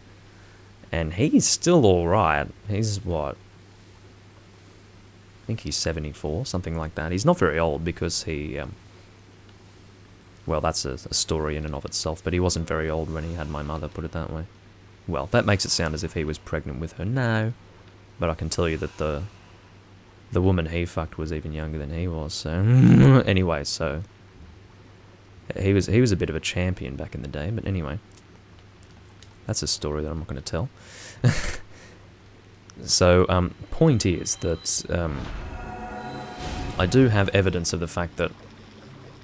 And he's still alright. He's what? I think he's 74, something like that. He's not very old because he, well, that's a story in and of itself, but he wasn't very old when he had my mother, put it that way. Well, that makes it sound as if he was pregnant with her. No. But I can tell you that the woman he fucked was even younger than he was, so... Anyway, so... He was a bit of a champion back in the day, but anyway. That's a story that I'm not going to tell. So, point is that I do have evidence of the fact that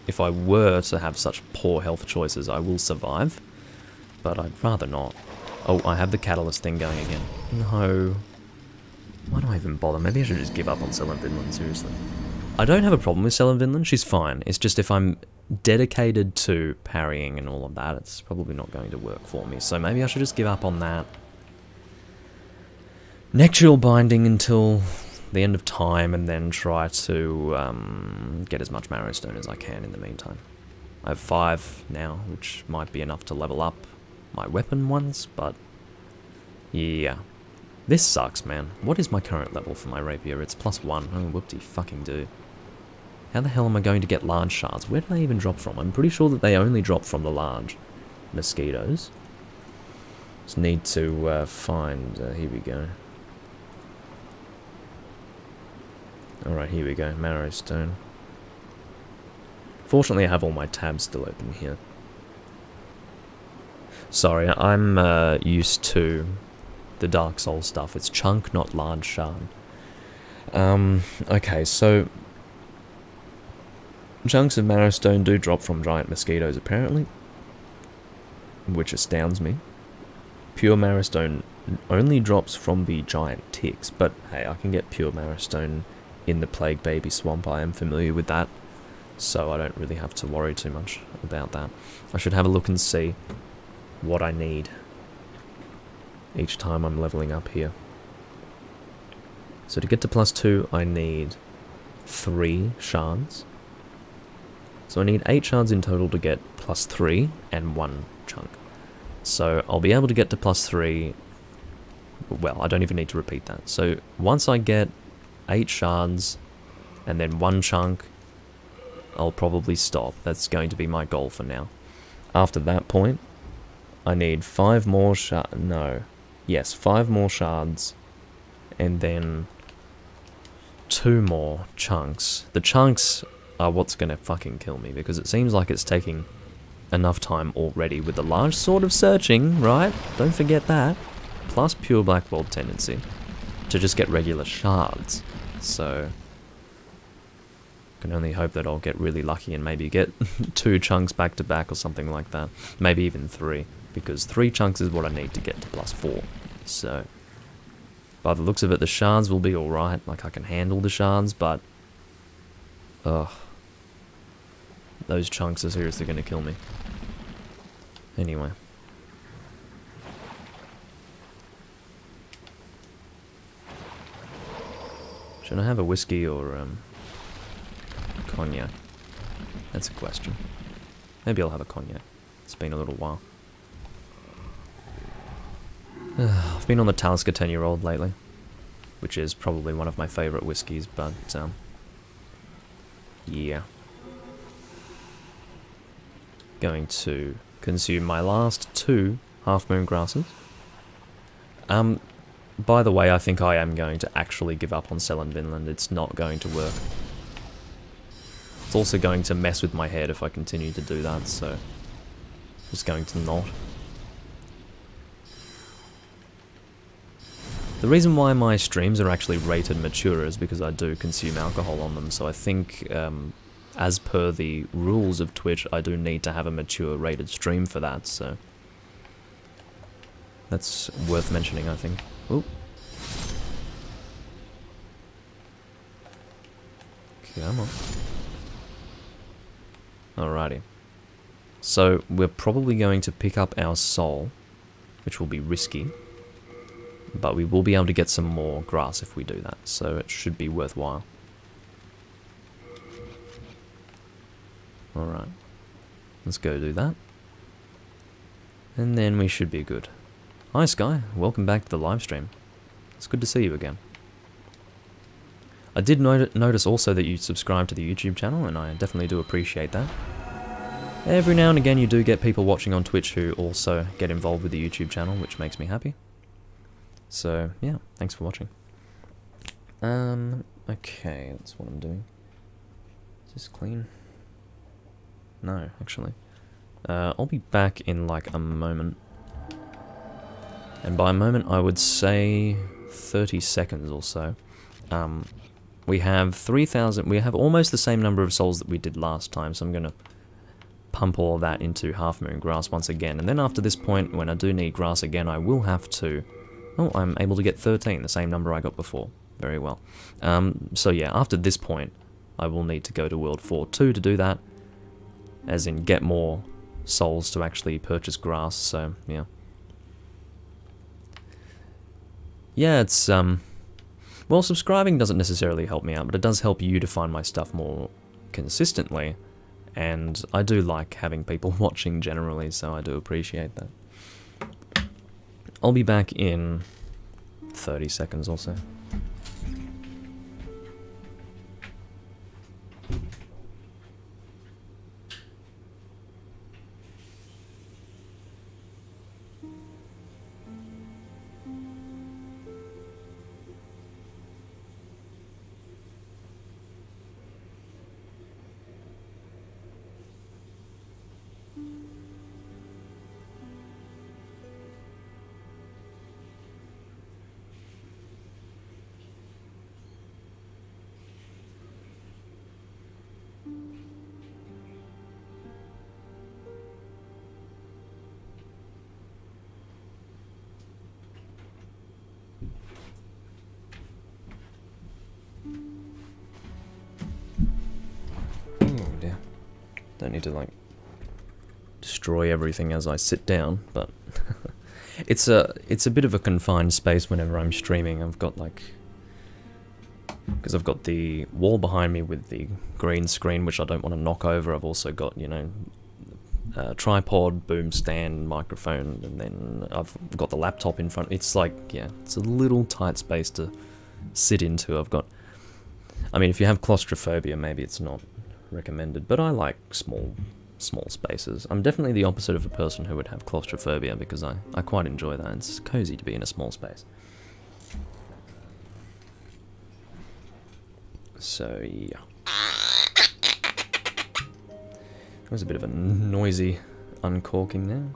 if I were to have such poor health choices, I will survive. But I'd rather not. Oh, I have the catalyst thing going again. No. Why do I even bother? Maybe I should just give up on Selen Vinland, seriously. I don't have a problem with Selen Vinland, she's fine. It's just if I'm dedicated to parrying and all of that, it's probably not going to work for me. So maybe I should just give up on that. Nextual binding until the end of time, and then try to get as much marrow stone as I can in the meantime. I have 5 now, which might be enough to level up my weapon ones, but yeah. This sucks, man. What is my current level for my rapier? It's +1. Oh, whoopty fucking do. How the hell am I going to get large shards? Where do they even drop from? I'm pretty sure that they only drop from the large mosquitoes. Just need to find... here we go. Alright, here we go. Marrow stone. Fortunately, I have all my tabs still open here. Sorry, I'm used to the Dark Souls stuff. It's chunk, not large shard. Okay, so... Chunks of marrow stone do drop from giant mosquitoes, apparently. Which astounds me. Pure marrow stone only drops from the giant ticks, but hey, I can get pure marrow stone in the Plague Baby Swamp. I am familiar with that, so I don't really have to worry too much about that. I should have a look and see what I need each time I'm leveling up here. So to get to +2, I need 3 shards. So I need 8 shards in total to get +3 and 1 chunk. So I'll be able to get to +3. Well, I don't even need to repeat that. So once I get 8 shards and then 1 chunk, I'll probably stop. That's going to be my goal for now. After that point, I need 5 more shards. No. Yes, 5 more shards, and then 2 more chunks. The chunks are what's gonna fucking kill me, because it seems like it's taking enough time already with the large sword of searching, right? Don't forget that. Plus pure black bolt tendency to just get regular shards. So, can only hope that I'll get really lucky and maybe get 2 chunks back to back or something like that. Maybe even 3. Because 3 chunks is what I need to get to +4. So, by the looks of it, the shards will be alright. Like, I can handle the shards, but... ugh. Those chunks are seriously going to kill me. Anyway. Should I have a whiskey or, cognac? That's a question. Maybe I'll have a cognac. It's been a little while. I've been on the Talisker 10-year-old lately, which is probably one of my favourite whiskies, but, yeah. Going to consume my last 2 half-moon grasses. By the way, I think I am going to actually give up on Selen Vinland. It's not going to work. It's also going to mess with my head if I continue to do that, so... just going to not. The reason why my streams are actually rated mature is because I do consume alcohol on them, so I think, as per the rules of Twitch, I do need to have a mature rated stream for that, so... That's worth mentioning, I think. Ooh. Come on. Alrighty. So, we're probably going to pick up our soul, which will be risky. But we will be able to get some more grass if we do that, so it should be worthwhile. Alright. Let's go do that. And then we should be good. Hi Sky, welcome back to the live stream. It's good to see you again. I did notice also that you subscribe to the YouTube channel, and I definitely do appreciate that. Every now and again you do get people watching on Twitch who also get involved with the YouTube channel, which makes me happy. So, yeah, thanks for watching. Okay, that's what I'm doing. Is this clean? No, actually. I'll be back in like a moment. And by a moment, I would say 30 seconds or so. We have 3,000, we have almost the same number of souls that we did last time, so I'm going to pump all of that into Half Moon Grass once again. And then after this point, when I do need grass again, I will have to... Oh, I'm able to get 13, the same number I got before. Very well. So yeah, after this point, I will need to go to World 4-2 to do that. As in, get more souls to actually purchase grass, so yeah. Yeah, it's, well, subscribing doesn't necessarily help me out, but it does help you to find my stuff more consistently. And I do like having people watching generally, so I do appreciate that. I'll be back in 30 seconds or so. Don't need to like destroy everything as I sit down, but it's a bit of a confined space whenever I'm streaming. I've got like, because I've got the wall behind me with the green screen, which I don't want to knock over. I've also got, you know, tripod, boom stand, microphone, and then I've got the laptop in front. It's like, yeah, it's a little tight space to sit into. I've got, I mean, if you have claustrophobia, maybe it's not recommended, but I like small spaces. I'm definitely the opposite of a person who would have claustrophobia, because I quite enjoy that. It's cozy to be in a small space. So yeah, there was a bit of a noisy uncorking there.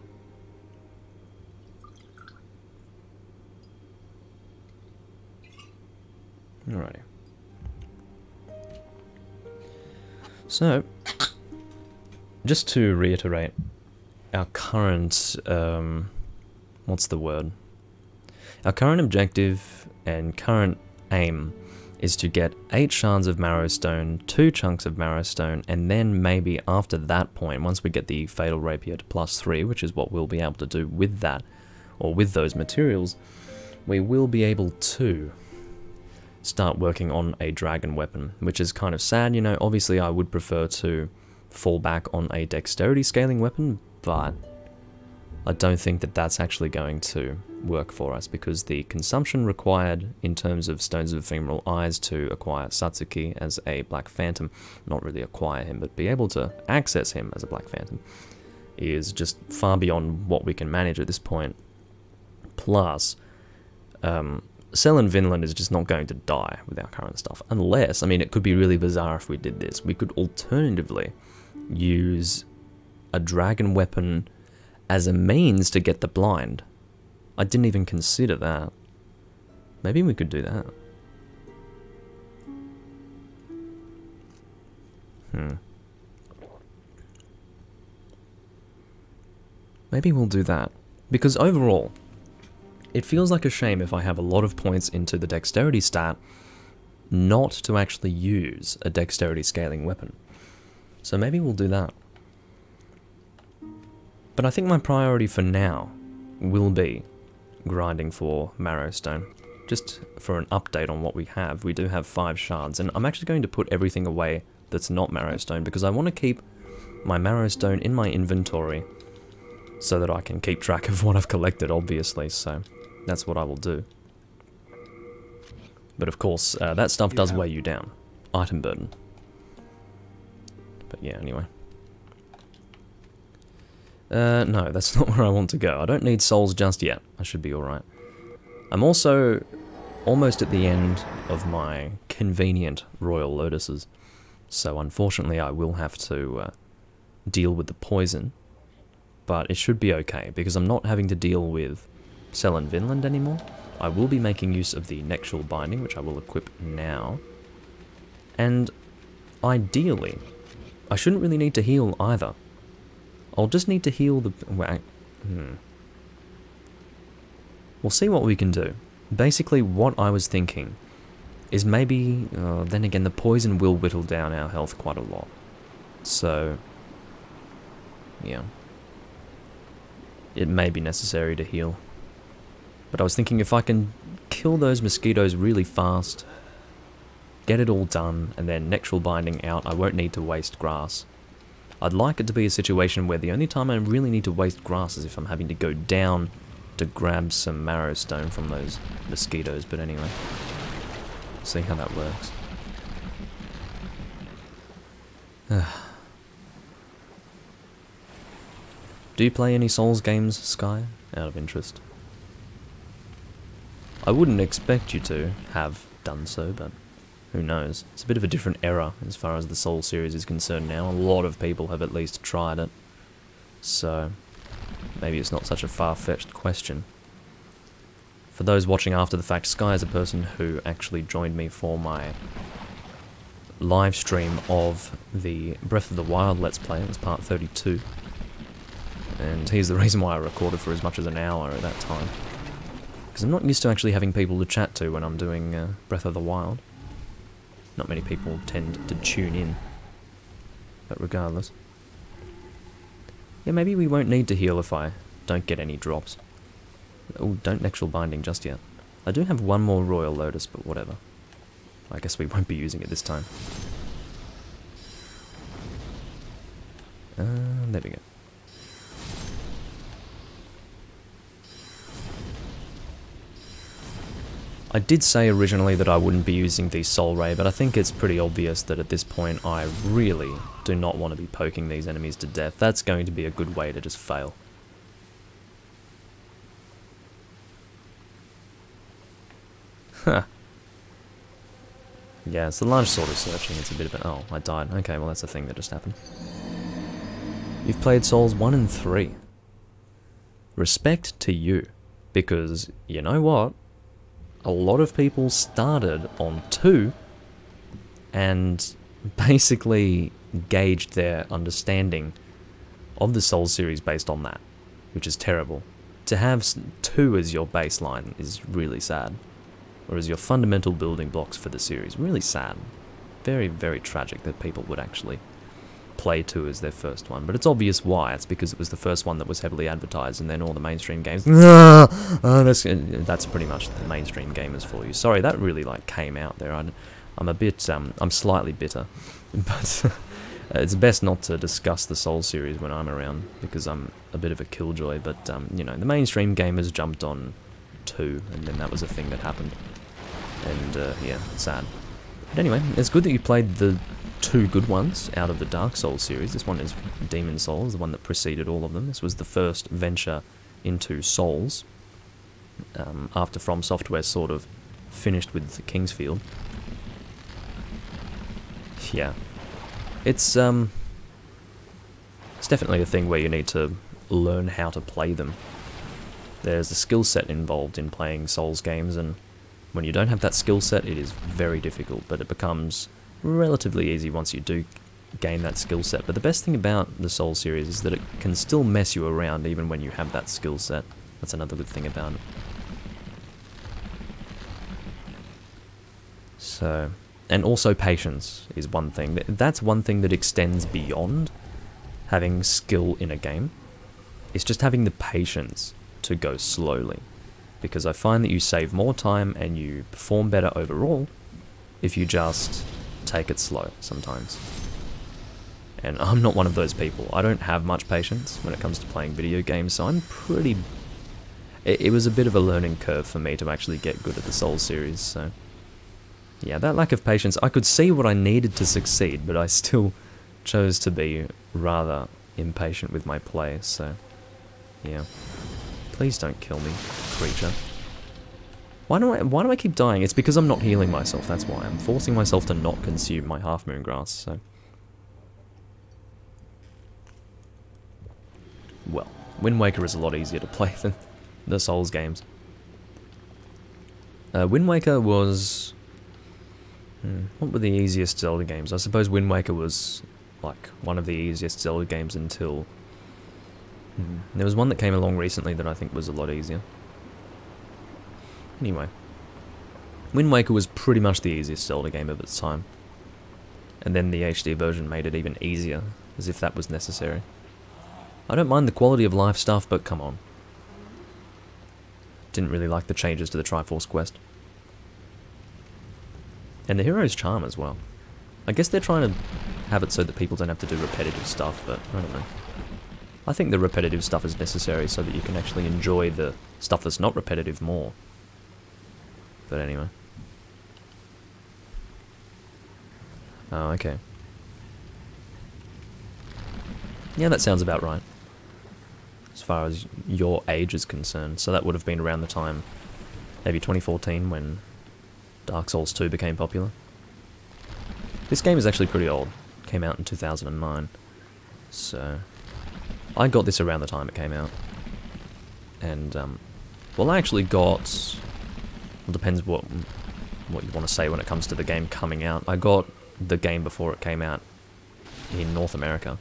Alrighty. So, just to reiterate, our current, what's the word? Our current objective and current aim is to get 8 shards of marrowstone, 2 chunks of marrowstone, and then maybe after that point, once we get the fatal rapier to +3, which is what we'll be able to do with that, or with those materials, we will be able to start working on a dragon weapon, which is kind of sad, you know. Obviously I would prefer to fall back on a dexterity scaling weapon, but I don't think that that's actually going to work for us, because the consumption required in terms of Stones of Ephemeral Eyes to acquire Satsuki as a Black Phantom, not really acquire him, but be able to access him as a Black Phantom, is just far beyond what we can manage at this point. Plus, Selen Vinland is just not going to die with our current stuff, unless, I mean, it could be really bizarre if we did this. We could alternatively use a dragon weapon as a means to get the blind. I didn't even consider that. Maybe we could do that. Maybe we'll do that. Because overall, it feels like a shame if I have a lot of points into the dexterity stat not to actually use a dexterity scaling weapon. So maybe we'll do that. But I think my priority for now will be grinding for marrowstone. Just for an update on what we have, we do have 5 shards, and I'm actually going to put everything away that's not marrowstone because I want to keep my marrowstone in my inventory so that I can keep track of what I've collected, obviously, so that's what I will do. But of course, that stuff does weigh you down. Item burden. But yeah, anyway. No, that's not where I want to go. I don't need souls just yet. I should be alright. I'm also almost at the end of my convenient royal lotuses. So unfortunately I will have to deal with the poison. But it should be okay, because I'm not having to deal with Selen Vinland anymore. I will be making use of the nexual binding, which I will equip now. And ideally, I shouldn't really need to heal either. I'll just need to heal the... We'll see what we can do. Basically, what I was thinking is maybe... then again, the poison will whittle down our health quite a lot. So... yeah. It may be necessary to heal. But I was thinking if I can kill those mosquitoes really fast, get it all done, and then nexual binding out, I won't need to waste grass. I'd like it to be a situation where the only time I really need to waste grass is if I'm having to go down to grab some marrowstone from those mosquitoes, but anyway. See how that works. Do you play any Souls games, Sky? Out of interest. I wouldn't expect you to have done so, but who knows. It's a bit of a different era as far as the Souls series is concerned now. A lot of people have at least tried it. So, maybe it's not such a far-fetched question. For those watching after the fact, Sky is a person who actually joined me for my live stream of the Breath of the Wild Let's Play. It was part 32. And he's the reason why I recorded for as much as an hour at that time. Because I'm not used to actually having people to chat to when I'm doing Breath of the Wild. Not many people tend to tune in. But regardless. Yeah, maybe we won't need to heal if I don't get any drops. Oh, don't nexual binding just yet. I do have one more Royal Lotus, but whatever. I guess we won't be using it this time. There we go. I did say originally that I wouldn't be using the Soul Ray, but I think it's pretty obvious that at this point I really do not want to be poking these enemies to death. That's going to be a good way to just fail. Huh. Yeah, it's the large sword of searching. It's a bit of an... oh, I died. Okay, well that's a thing that just happened. You've played Souls 1 and 3. Respect to you, because you know what? A lot of people started on 2 and basically gauged their understanding of the Souls series based on that, which is terrible. To have 2 as your baseline is really sad, or as your fundamental building blocks for the series. Really sad. Very, very tragic that people would actually play 2 as their first one, but it's obvious why. It's because it was the first one that was heavily advertised, and then all the mainstream games, that's pretty much the mainstream gamers for you. Sorry, that really like came out there. I'm a bit, I'm slightly bitter, but it's best not to discuss the Soul series when I'm around, because I'm a bit of a killjoy, but you know, the mainstream gamers jumped on 2, and then that was a thing that happened, and yeah, it's sad. But anyway, it's good that you played the 2 good ones out of the Dark Souls series. This one is Demon Souls, the one that preceded all of them. This was the first venture into Souls, after From Software sort of finished with Kingsfield. Yeah. It's definitely a thing where you need to learn how to play them. There's a skill set involved in playing Souls games, and when you don't have that skill set, it is very difficult, but it becomes relatively easy once you do gain that skill set. But the best thing about the Soul series is that it can still mess you around even when you have that skill set. That's another good thing about it. So, and also patience is one thing. That's one thing that extends beyond having skill in a game. It's just having the patience to go slowly. Because I find that you save more time and you perform better overall if you just take it slow sometimes. And I'm not one of those people. I don't have much patience when it comes to playing video games, so I'm pretty... It was a bit of a learning curve for me to actually get good at the Souls series, so... Yeah, that lack of patience, I could see what I needed to succeed, but I still chose to be rather impatient with my play, so... Yeah. Please don't kill me, creature. Why do I keep dying? It's because I'm not healing myself, that's why. I'm forcing myself to not consume my half-moon grass, so... Well, Wind Waker is a lot easier to play than the Souls games. Wind Waker was... what were the easiest Zelda games? I suppose Wind Waker was, like, one of the easiest Zelda games until... There was one that came along recently that I think was a lot easier. Anyway. Wind Waker was pretty much the easiest Zelda game of its time. And then the HD version made it even easier, as if that was necessary. I don't mind the quality of life stuff, but come on. Didn't really like the changes to the Triforce quest. And the Hero's Charm as well. I guess they're trying to have it so that people don't have to do repetitive stuff, but I don't know. I think the repetitive stuff is necessary so that you can actually enjoy the stuff that's not repetitive more. But anyway. Oh, okay. Yeah, that sounds about right. As far as your age is concerned. So that would have been around the time, maybe 2014, when Dark Souls 2 became popular. This game is actually pretty old. It came out in 2009. So, I got this around the time it came out. And, well, I actually got... Well, depends what you want to say when it comes to the game coming out. I got the game before it came out in North America.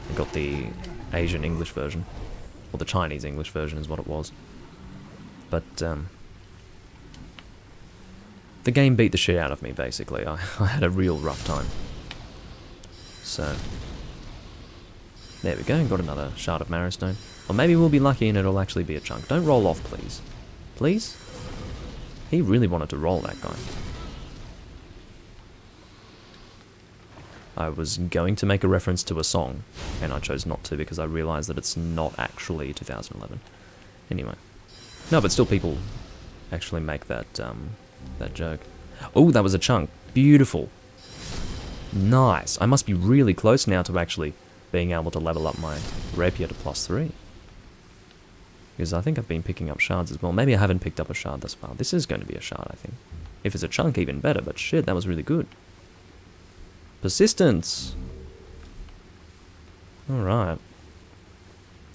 I got the Asian English version, or the Chinese English version is what it was. But, the game beat the shit out of me, basically. I had a real rough time. So, there we go, got another Shard of Marrowstone. Or maybe we'll be lucky and it'll actually be a chunk. Don't roll off, please. Please? He really wanted to roll, that guy. I was going to make a reference to a song, and I chose not to because I realised that it's not actually 2011. Anyway. No, but still people actually make that, that joke. Oh, that was a chunk. Beautiful. Nice. I must be really close now to actually being able to level up my Rapier to +3. Because I think I've been picking up shards as well. Maybe I haven't picked up a shard thus far. This is going to be a shard, I think. If it's a chunk, even better, but shit, that was really good. Persistence! Alright.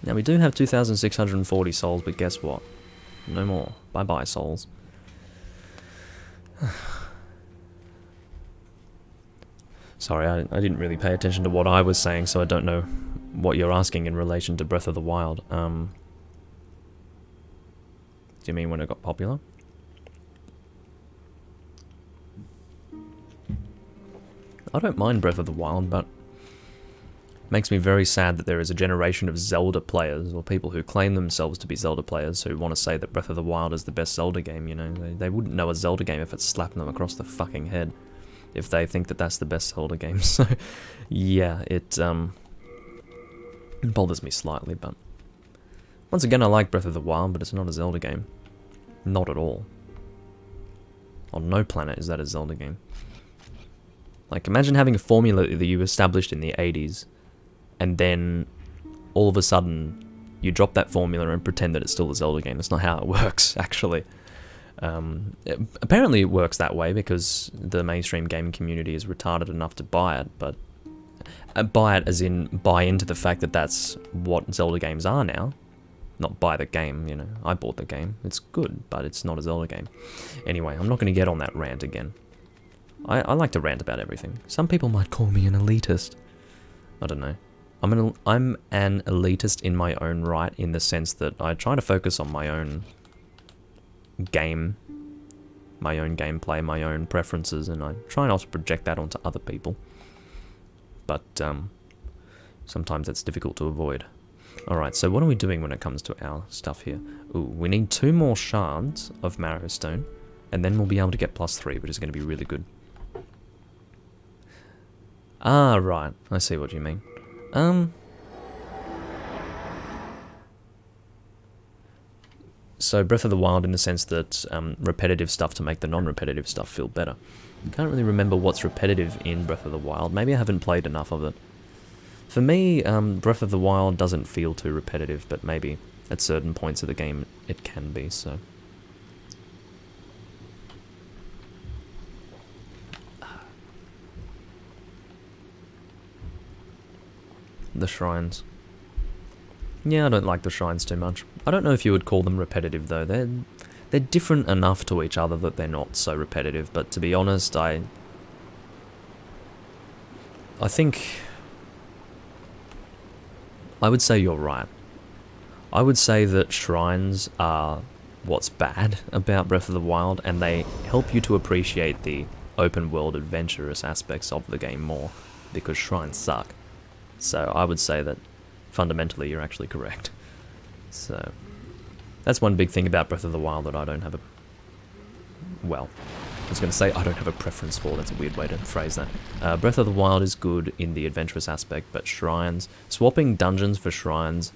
Now we do have 2,640 souls, but guess what? No more. Bye-bye, souls. Sorry, I didn't really pay attention to what I was saying, so I don't know what you're asking in relation to Breath of the Wild. Do you mean when it got popular? I don't mind Breath of the Wild, but it makes me very sad that there is a generation of Zelda players, or people who claim themselves to be Zelda players, who want to say that Breath of the Wild is the best Zelda game, you know? They wouldn't know a Zelda game if it slapped them across the fucking head, if they think that that's the best Zelda game. So, yeah, it bothers me slightly, but... Once again, I like Breath of the Wild, but it's not a Zelda game. Not at all. On no planet is that a Zelda game. Like, imagine having a formula that you established in the 80s, and then, all of a sudden, you drop that formula and pretend that it's still a Zelda game. That's not how it works, actually. Apparently it works that way, because the mainstream gaming community is retarded enough to buy it, but... buy it as in, buy into the fact that that's what Zelda games are now. Not buy the game, you know. I bought the game. It's good, but it's not a Zelda game. Anyway, I'm not going to get on that rant again. I like to rant about everything. Some people might call me an elitist. I don't know. I'm an elitist in my own right, in the sense that I try to focus on my own game my own gameplay, my own preferences, and I try not to project that onto other people. But sometimes that's difficult to avoid. Alright, so what are we doing when it comes to our stuff here? Ooh, we need 2 more shards of marrow stone, and then we'll be able to get +3, which is going to be really good. Ah, right. I see what you mean. So Breath of the Wild in the sense that repetitive stuff to make the non-repetitive stuff feel better. I can't really remember what's repetitive in Breath of the Wild. Maybe I haven't played enough of it. For me, Breath of the Wild doesn't feel too repetitive, but maybe at certain points of the game it can be, so... The shrines. Yeah, I don't like the shrines too much. I don't know if you would call them repetitive though. They're different enough to each other that they're not so repetitive, but to be honest, I think I would say you're right. I would say that shrines are what's bad about Breath of the Wild, and they help you to appreciate the open world adventurous aspects of the game more, because shrines suck. So I would say that fundamentally you're actually correct. So that's one big thing about Breath of the Wild that I don't have a... Well, I was going to say I don't have a preference for. That's a weird way to phrase that. Breath of the Wild is good in the adventurous aspect, but shrines... Swapping dungeons for shrines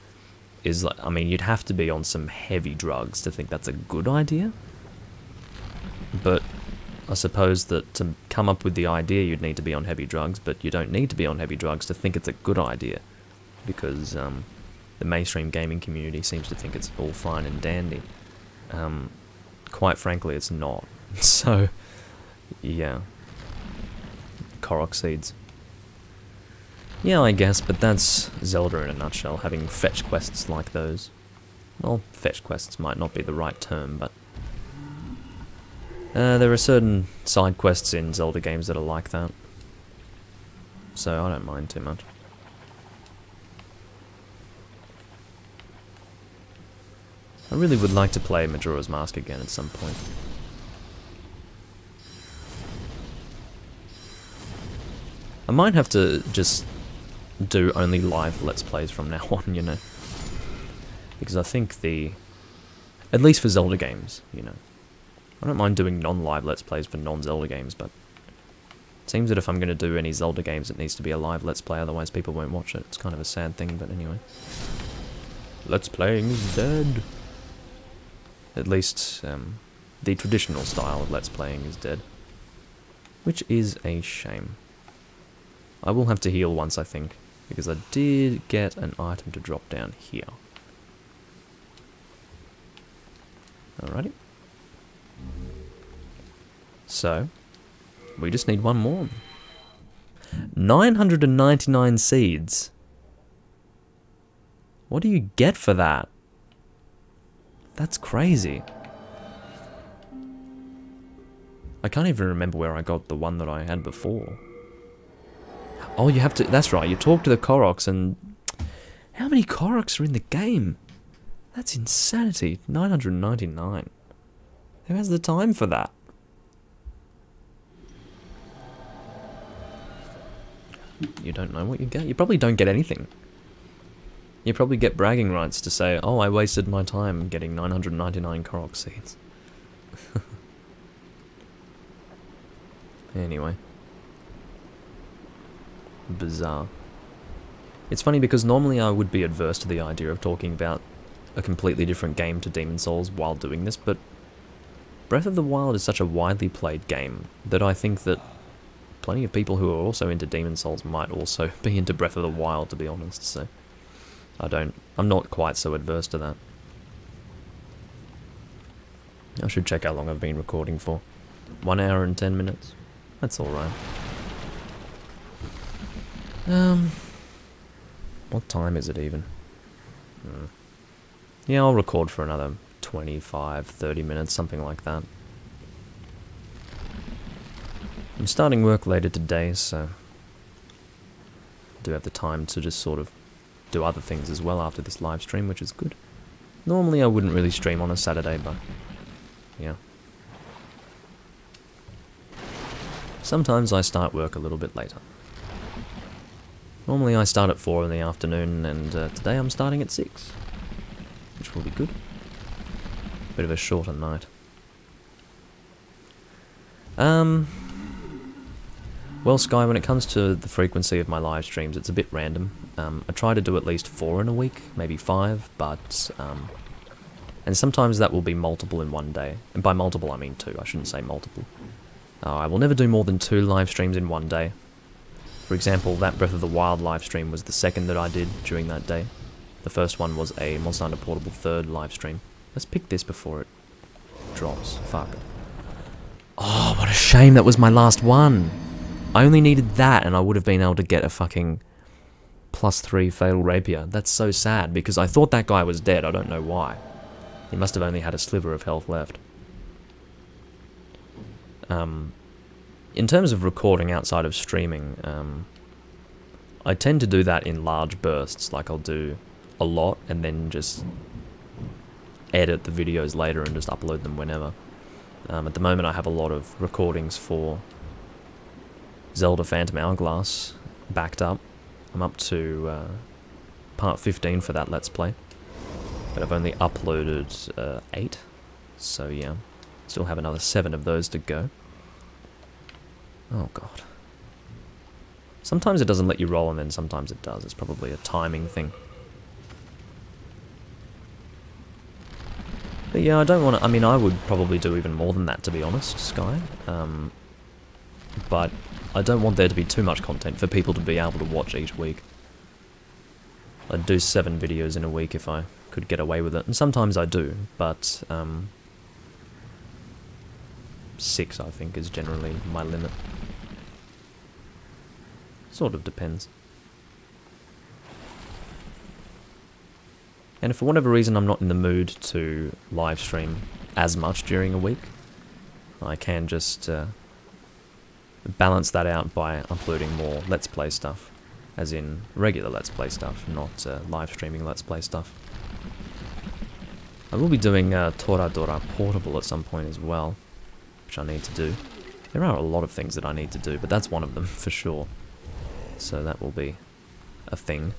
is like... I mean, you'd have to be on some heavy drugs to think that's a good idea. But I suppose that to come up with the idea you'd need to be on heavy drugs, but you don't need to be on heavy drugs to think it's a good idea. Because the mainstream gaming community seems to think it's all fine and dandy. Quite frankly, it's not. So, yeah. Korok seeds. Yeah, I guess, but that's Zelda in a nutshell, having fetch quests like those. Well, fetch quests might not be the right term, but... there are certain side quests in Zelda games that are like that. So I don't mind too much. I really would like to play Majora's Mask again at some point. I might have to just do only live Let's Plays from now on, you know. Because I think at least for Zelda games, you know. I don't mind doing non-live Let's Plays for non-Zelda games, but it seems that if I'm going to do any Zelda games, it needs to be a live Let's Play, otherwise people won't watch it. It's kind of a sad thing, but anyway. Let's Playing is dead. At least, the traditional style of Let's Playing is dead. Which is a shame. I will have to heal once, I think, because I did get an item to drop down here. Alrighty. So, we just need one more. 999 seeds. What do you get for that? That's crazy. I can't even remember where I got the one that I had before. Oh, you have to... That's right, you talk to the Koroks and... How many Koroks are in the game? That's insanity. 999. Who has the time for that? You don't know what you get. You probably don't get anything. You probably get bragging rights to say, oh, I wasted my time getting 999 Korok seeds. Anyway. Bizarre. It's funny because normally I would be adverse to the idea of talking about a completely different game to Demon's Souls while doing this, but Breath of the Wild is such a widely played game that I think that plenty of people who are also into Demon's Souls might also be into Breath of the Wild, to be honest, so I'm not quite so adverse to that. I should check how long I've been recording for. 1 hour and 10 minutes. That's alright. What time is it even? Yeah, I'll record for another 25, 30 minutes, something like that. I'm starting work later today, so I do have the time to just sort of do other things as well after this live stream, which is good. Normally I wouldn't really stream on a Saturday, but yeah. Sometimes I start work a little bit later. Normally I start at 4 in the afternoon, and today I'm starting at 6, which will be good. Bit of a shorter night. Well, Sky, when it comes to the frequency of my live streams, it's a bit random. I try to do at least 4 in a week, maybe 5, but and sometimes that will be multiple in one day. And by multiple I mean 2, I shouldn't say multiple. I will never do more than 2 live streams in one day. For example, that Breath of the Wild live stream was the second that I did during that day. The first one was a Monster Hunter Portable 3rd live stream. Let's pick this before it drops. Fuck. Oh, what a shame, that was my last one! I only needed that and I would have been able to get a fucking +3 Fatal Rapier. That's so sad, because I thought that guy was dead, I don't know why. He must have only had a sliver of health left. In terms of recording outside of streaming, I tend to do that in large bursts, like I'll do a lot and then just edit the videos later and just upload them whenever. At the moment I have a lot of recordings for Zelda Phantom Hourglass backed up. I'm up to part 15 for that Let's Play, but I've only uploaded 8, so yeah, still have another 7 of those to go. Oh god. Sometimes it doesn't let you roll and then sometimes it does. It's probably a timing thing. But yeah, I don't want to... I mean, I would probably do even more than that, to be honest, Sky. But I don't want there to be too much content for people to be able to watch each week. I'd do 7 videos in a week if I could get away with it. And sometimes I do, but 6, I think, is generally my limit. Sort of depends. And if for whatever reason I'm not in the mood to live stream as much during a week, I can just balance that out by uploading more Let's Play stuff. As in regular Let's Play stuff, not live streaming Let's Play stuff. I will be doing Toradora Portable at some point as well, which I need to do. There are a lot of things that I need to do, but that's one of them for sure. So that will be a thing.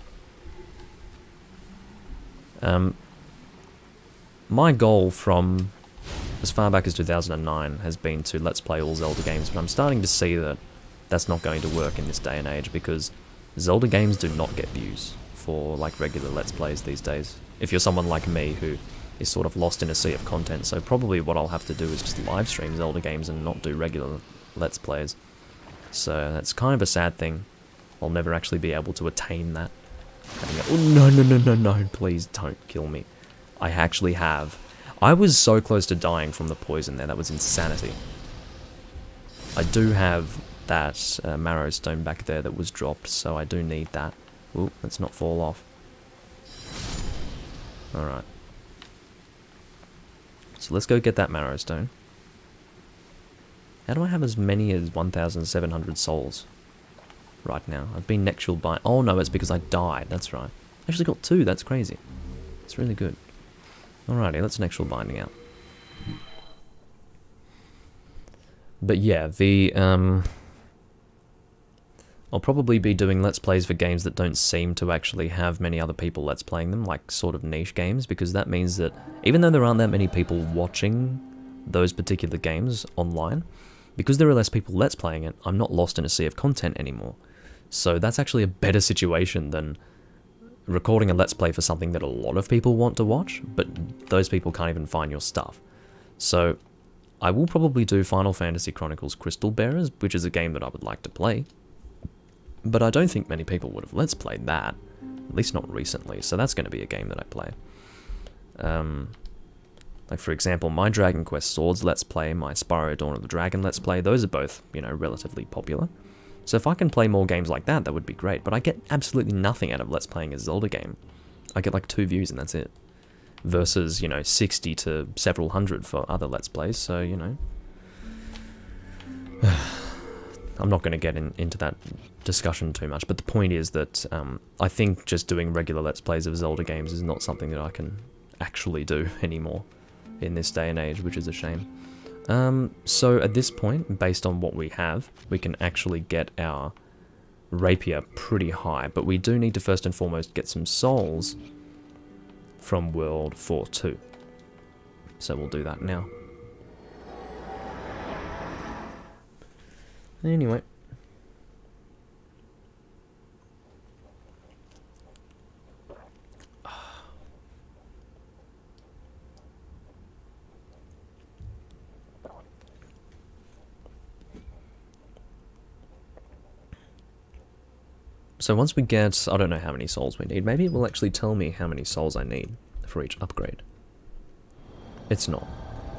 My goal from as far back as 2009 has been to Let's Play all Zelda games, but I'm starting to see that that's not going to work in this day and age, because Zelda games do not get views for like regular Let's Plays these days. If you're someone like me who is sort of lost in a sea of content, so probably what I'll have to do is just live stream Zelda games and not do regular Let's Plays. So that's kind of a sad thing. I'll never actually be able to attain that. Oh, no, please don't kill me. I actually have. I was so close to dying from the poison there, that was insanity. I do have that marrow stone back there that was dropped, so I do need that. Ooh, let's not fall off. Alright. So let's go get that marrow stone. How do I have as many as 1,700 souls right now? I've been Nextual by... Oh no, it's because I died, that's right. I actually got 2, that's crazy. It's really good. Alrighty, let's Nextual Binding out. But yeah, I'll probably be doing Let's Plays for games that don't seem to actually have many other people Let's Playing them, like sort of niche games, because that means that even though there aren't that many people watching those particular games online, because there are less people Let's Playing it, I'm not lost in a sea of content anymore. So that's actually a better situation than recording a Let's Play for something that a lot of people want to watch, but those people can't even find your stuff. So I will probably do Final Fantasy Chronicles Crystal Bearers, which is a game that I would like to play, but I don't think many people would have Let's Played that, at least not recently, so that's going to be a game that I play. Like for example, my Dragon Quest Swords Let's Play, my Spyro Dawn of the Dragon Let's Play, those are both, you know, relatively popular. So if I can play more games like that, that would be great, but I get absolutely nothing out of Let's Playing a Zelda game. I get like 2 views and that's it. Versus, you know, 60 to several hundred for other Let's Plays, so, you know. I'm not going to get into that discussion too much, but the point is that I think just doing regular Let's Plays of Zelda games is not something that I can actually do anymore in this day and age, which is a shame. So at this point, based on what we have, we can actually get our Rapier pretty high, but we do need to first and foremost get some souls from World 4-2. So we'll do that now. Anyway. So once we get, I don't know how many souls we need, maybe it will actually tell me how many souls I need for each upgrade. It's not,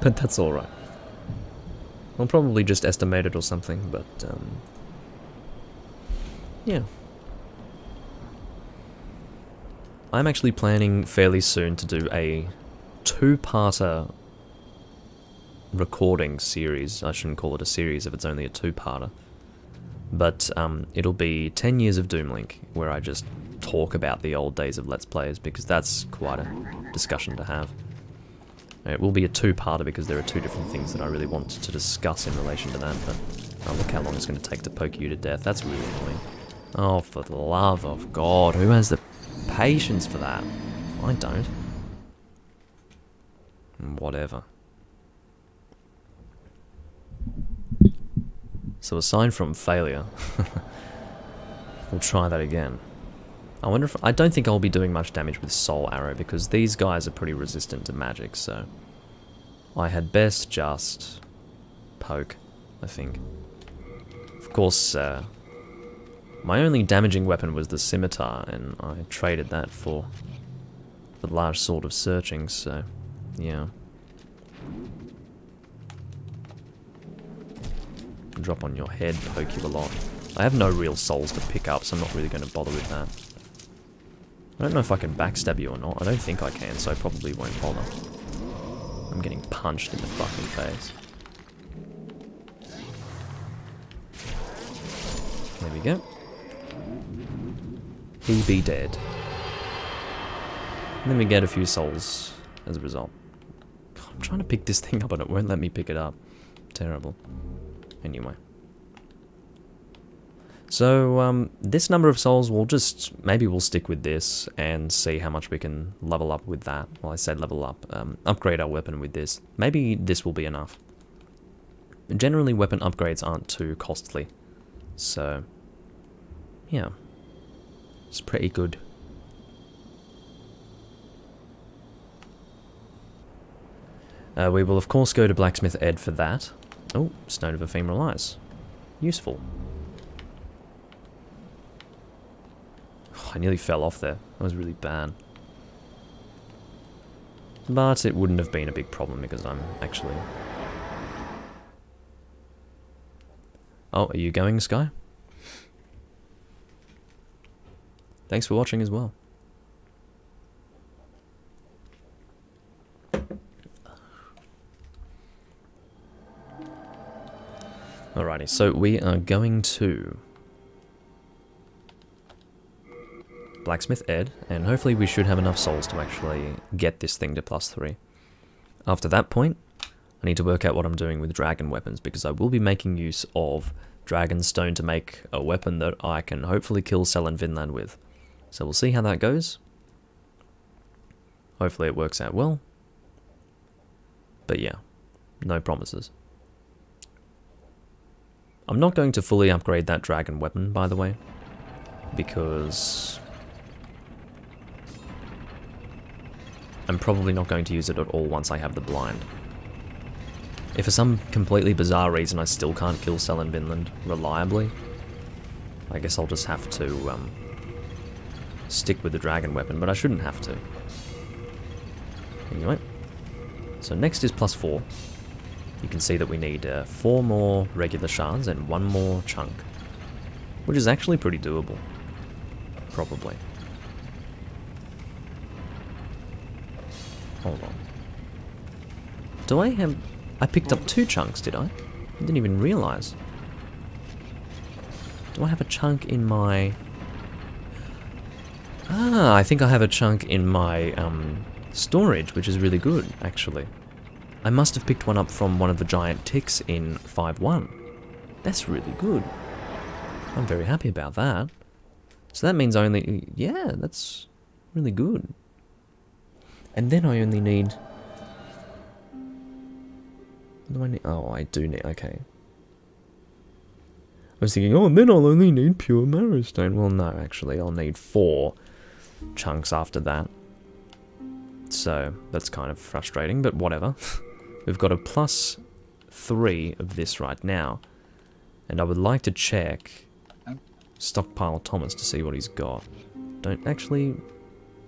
but that's alright. I'll probably just estimate it or something, but yeah. I'm actually planning fairly soon to do a two-parter recording series. I shouldn't call it a series if it's only a two-parter. But it'll be 10 years of Doomlink, where I just talk about the old days of Let's Players, because that's quite a discussion to have. It will be a two-parter because there are two different things that I really want to discuss in relation to that, but oh, look how long it's going to take to poke you to death. That's really annoying. Oh, for the love of God, who has the patience for that? I don't. Whatever. So aside from failure, we'll try that again. I wonder if... I don't think I'll be doing much damage with Soul Arrow, because these guys are pretty resistant to magic, so... I had best just... poke, I think. Of course, my only damaging weapon was the scimitar, and I traded that for the large sword of searching, so... yeah. Drop on your head, poke you a lot. I have no real souls to pick up, so I'm not really going to bother with that. I don't know if I can backstab you or not. I don't think I can, so I probably won't bother. I'm getting punched in the fucking face. There we go. He be dead. And then we get a few souls as a result. God, I'm trying to pick this thing up and it won't let me pick it up. Terrible. Anyway. So, this number of souls, maybe we'll stick with this and see how much we can level up with that. Well, I said level up, upgrade our weapon with this. Maybe this will be enough. Generally, weapon upgrades aren't too costly. So, yeah. It's pretty good. We will, of course, go to Blacksmith Ed for that. Oh, Stone of Ephemeral Eyes. Useful. Oh, I nearly fell off there. That was really bad. But it wouldn't have been a big problem because I'm actually... Oh, are you going, Sky? Thanks for watching as well. Alrighty, so we are going to Blacksmith Ed, and hopefully we should have enough souls to actually get this thing to +3. After that point, I need to work out what I'm doing with dragon weapons, because I will be making use of dragon stone to make a weapon that I can hopefully kill Selen Vinland with. So we'll see how that goes. Hopefully it works out well. But yeah, no promises. I'm not going to fully upgrade that dragon weapon, by the way, because I'm probably not going to use it at all once I have the blind. If for some completely bizarre reason I still can't kill Selen Vinland reliably, I guess I'll just have to stick with the dragon weapon, but I shouldn't have to. Anyway, so next is +4. You can see that we need 4 more regular shards and 1 more chunk, which is actually pretty doable, probably. Hold on. Do I have... I picked up 2 chunks, did I? I didn't even realize. Do I have a chunk in my... Ah, I think I have a chunk in my storage, which is really good, actually. I must have picked one up from one of the giant ticks in 5.1. That's really good. I'm very happy about that. So that means I only... Yeah, that's really good. And then I only need... What do I need? Oh, I do need... Okay. I was thinking, oh, then I'll only need pure marrow stone. Well, no, actually, I'll need 4 chunks after that. So, that's kind of frustrating, but whatever. We've got a +3 of this right now. And I would like to check Stockpile Thomas to see what he's got. Don't actually...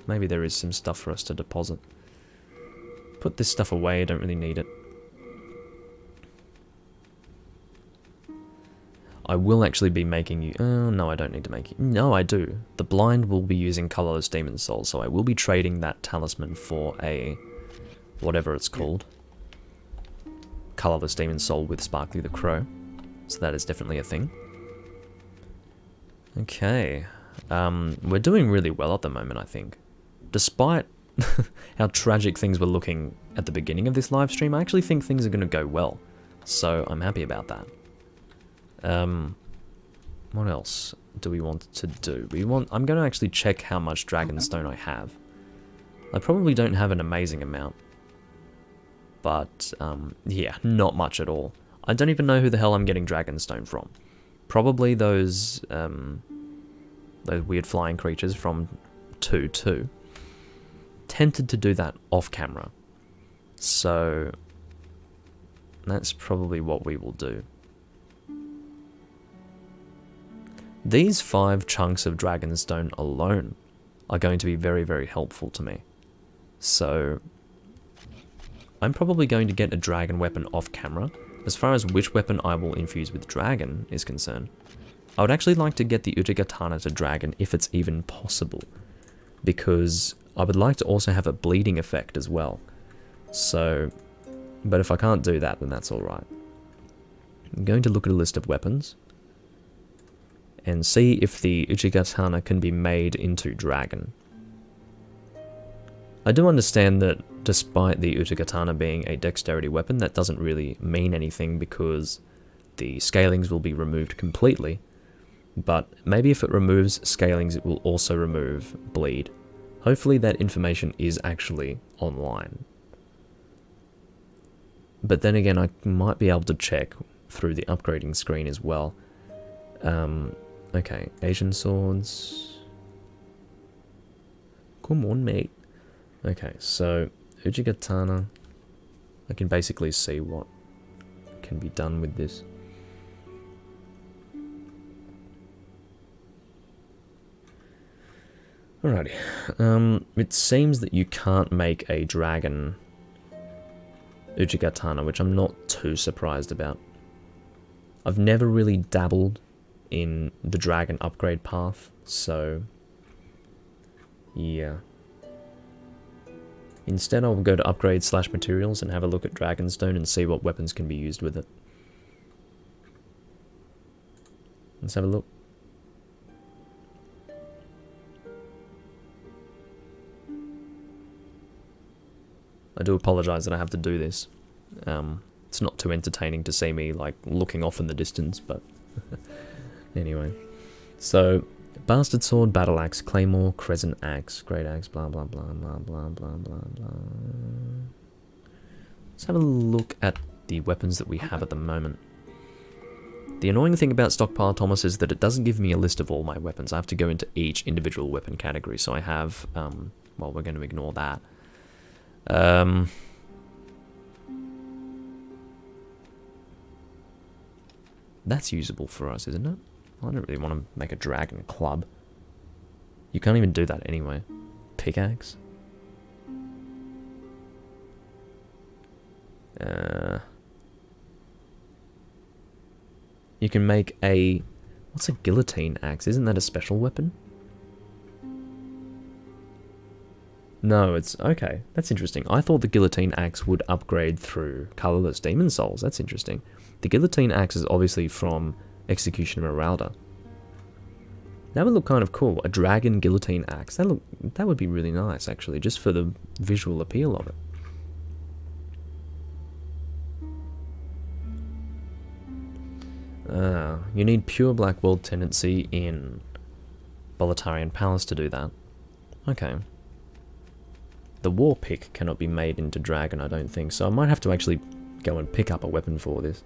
Maybe there is some stuff for us to deposit. Put this stuff away, I don't really need it. I will actually be making you... Oh, no, I don't need to make you... No, I do. The blind will be using Colorless Demon Soul, so I will be trading that talisman for a... whatever it's called. Colorless Demon Soul with Sparkly the Crow. So that is definitely a thing. Okay. We're doing really well at the moment, I think. Despite how tragic things were looking at the beginning of this live stream, I actually think things are going to go well. So I'm happy about that. What else do we want to do? I'm going to actually check how much Dragonstone I have. I probably don't have an amazing amount. But, yeah, not much at all. I don't even know who the hell I'm getting Dragonstone from. Probably those weird flying creatures from 2.2. Tempted to do that off camera. So, that's probably what we will do. These 5 chunks of Dragonstone alone are going to be very, very helpful to me. So, I'm probably going to get a dragon weapon off camera. As far as which weapon I will infuse with dragon is concerned, I would actually like to get the Uchigatana to dragon if it's even possible. Because I would like to also have a bleeding effect as well. So, but if I can't do that, then that's alright. I'm going to look at a list of weapons and see if the Uchigatana can be made into dragon. I do understand that despite the Uchigatana being a dexterity weapon, that doesn't really mean anything because the scalings will be removed completely. But maybe if it removes scalings, it will also remove bleed. Hopefully that information is actually online. But then again, I might be able to check through the upgrading screen as well. Okay, Asian swords. Come on, mate. Okay, so Uchigatana. I can basically see what can be done with this. Alrighty. It seems that you can't make a dragon Uchigatana, which I'm not too surprised about. I've never really dabbled in the dragon upgrade path, so yeah. Instead, I'll go to upgrade/materials and have a look at Dragonstone and see what weapons can be used with it. Let's have a look. I do apologise that I have to do this. It's not too entertaining to see me like looking off in the distance, but anyway. So, Bastard Sword, Battle Axe, Claymore, Crescent Axe, Great Axe, blah blah blah blah blah blah blah blah. Let's have a look at the weapons that we have at the moment. The annoying thing about Stockpile Thomas is that it doesn't give me a list of all my weapons. I have to go into each individual weapon category, so I have, well, we're going to ignore that. That's usable for us, isn't it? I don't really want to make a dragon club. You can't even do that anyway. Pickaxe? You can make a... What's a guillotine axe? Isn't that a special weapon? No, it's... Okay, that's interesting. I thought the guillotine axe would upgrade through Colorless Demon Souls. That's interesting. The guillotine axe is obviously from Execution Marauder. That would look kind of cool. A dragon guillotine axe. That would be really nice, actually, just for the visual appeal of it. You need pure black world tendency in Boletarian Palace to do that. Okay. The war pick cannot be made into dragon, I don't think, so I might have to actually go and pick up a weapon for this.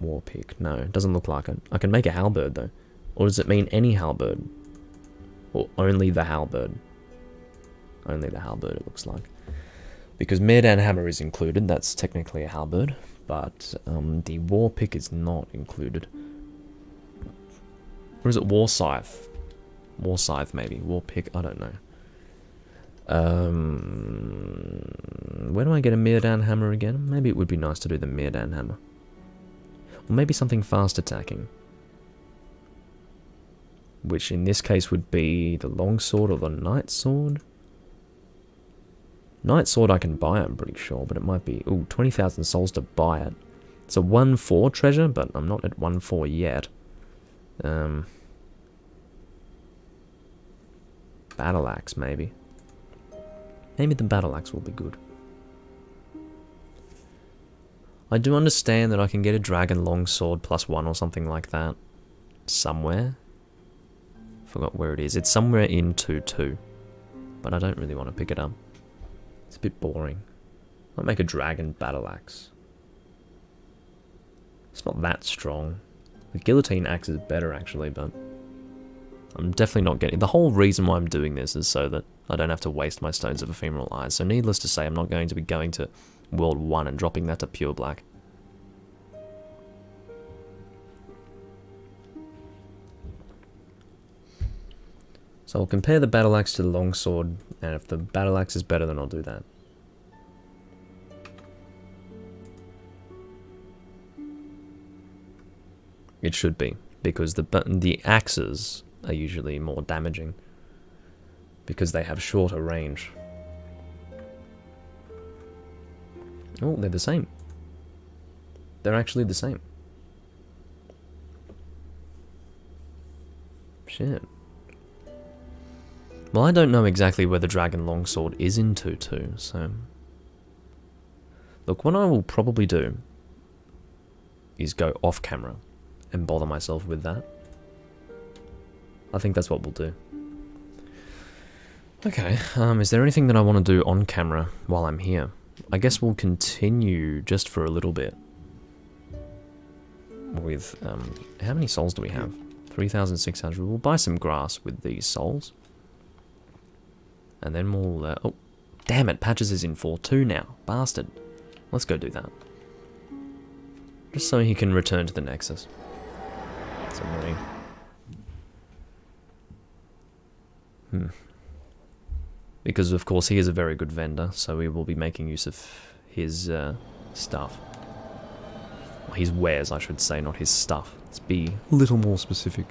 War pick. No, it doesn't look like it. I can make a halberd though. Or does it mean any halberd? Or only the halberd? Only the halberd, it looks like. Because Mirdan hammer is included, that's technically a halberd, but the war pick is not included. Or is it war scythe? War scythe maybe. War pick, I don't know. Where do I get a Mirdan hammer again? Maybe it would be nice to do the Mirdan hammer. Or maybe something fast attacking. Which in this case would be the longsword or the knight sword. Knight sword I can buy, I'm pretty sure, but it might be... Ooh, 20,000 souls to buy it. It's a 1-4 treasure, but I'm not at 1-4 yet. Battle axe, maybe. Maybe the battle axe will be good. I do understand that I can get a dragon longsword +1 or something like that. Somewhere. Forgot where it is. It's somewhere in 2-2. But I don't really want to pick it up. It's a bit boring. Might make a dragon battle axe. It's not that strong. The guillotine axe is better actually, but I'm definitely not getting... The whole reason why I'm doing this is so that I don't have to waste my Stones of Ephemeral Eyes. So needless to say, I'm not going to be going to World 1 and dropping that to pure black. So I'll compare the battle axe to the longsword, and if the battle axe is better, then I'll do that. It should be, because the axes are usually more damaging, because they have shorter range. Oh, they're the same. They're actually the same. Shit. Well, I don't know exactly where the Dragon Longsword is in 2-2, so... Look, what I will probably do is go off camera and bother myself with that. I think that's what we'll do. Okay, is there anything that I want to do on camera while I'm here? I guess we'll continue just for a little bit with, how many souls do we have? 3,600. We'll buy some grass with these souls. And then we'll, oh, damn it, Patches is in 4-2 now. Bastard. Let's go do that. Just so he can return to the Nexus. That's annoying. Because of course he is a very good vendor, so we will be making use of his stuff. Or his wares, I should say, not his stuff. Let's be a little more specific.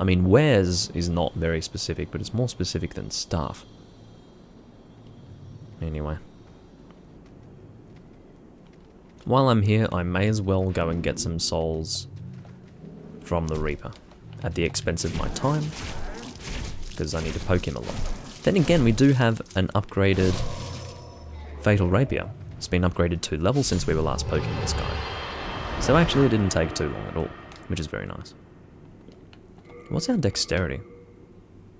I mean, wares is not very specific, but it's more specific than stuff. Anyway. While I'm here, I may as well go and get some souls from the Reaper. At the expense of my time. Because I need to poke him a lot. Then again, we do have an upgraded Fatal Rapier. It's been upgraded 2 levels since we were last poking this guy. So actually it didn't take too long at all, which is very nice. What's our dexterity?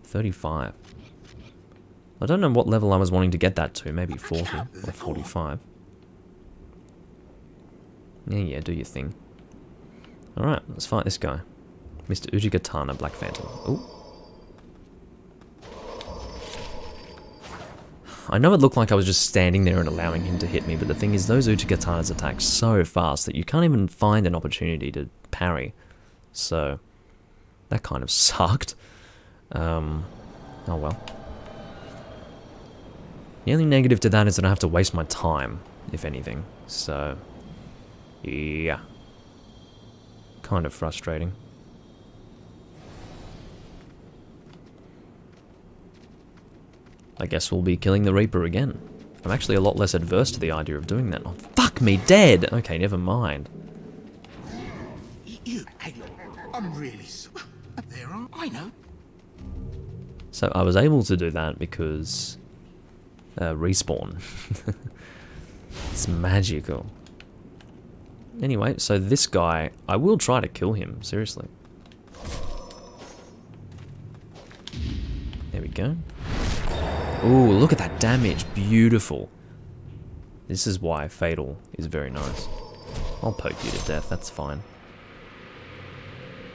35. I don't know what level I was wanting to get that to, maybe 40 or 45. Yeah, do your thing. Alright, let's fight this guy. Mr. Ujigatana, Black Phantom. Ooh. I know it looked like I was just standing there and allowing him to hit me, but the thing is, those Uchigatanas attack so fast that you can't even find an opportunity to parry. So, that kind of sucked. Oh well. The only negative to that is that I have to waste my time, if anything. So, yeah. Kind of frustrating. I guess we'll be killing the Reaper again. I'm actually a lot less adverse to the idea of doing that. Oh, fuck me, dead! Okay, never mind. I'm really sorry. There are, I know. So I was able to do that because... respawn. It's magical. Anyway, so this guy, I will try to kill him, seriously. There we go. Ooh, look at that damage, beautiful. This is why Fatal is very nice. I'll poke you to death, that's fine.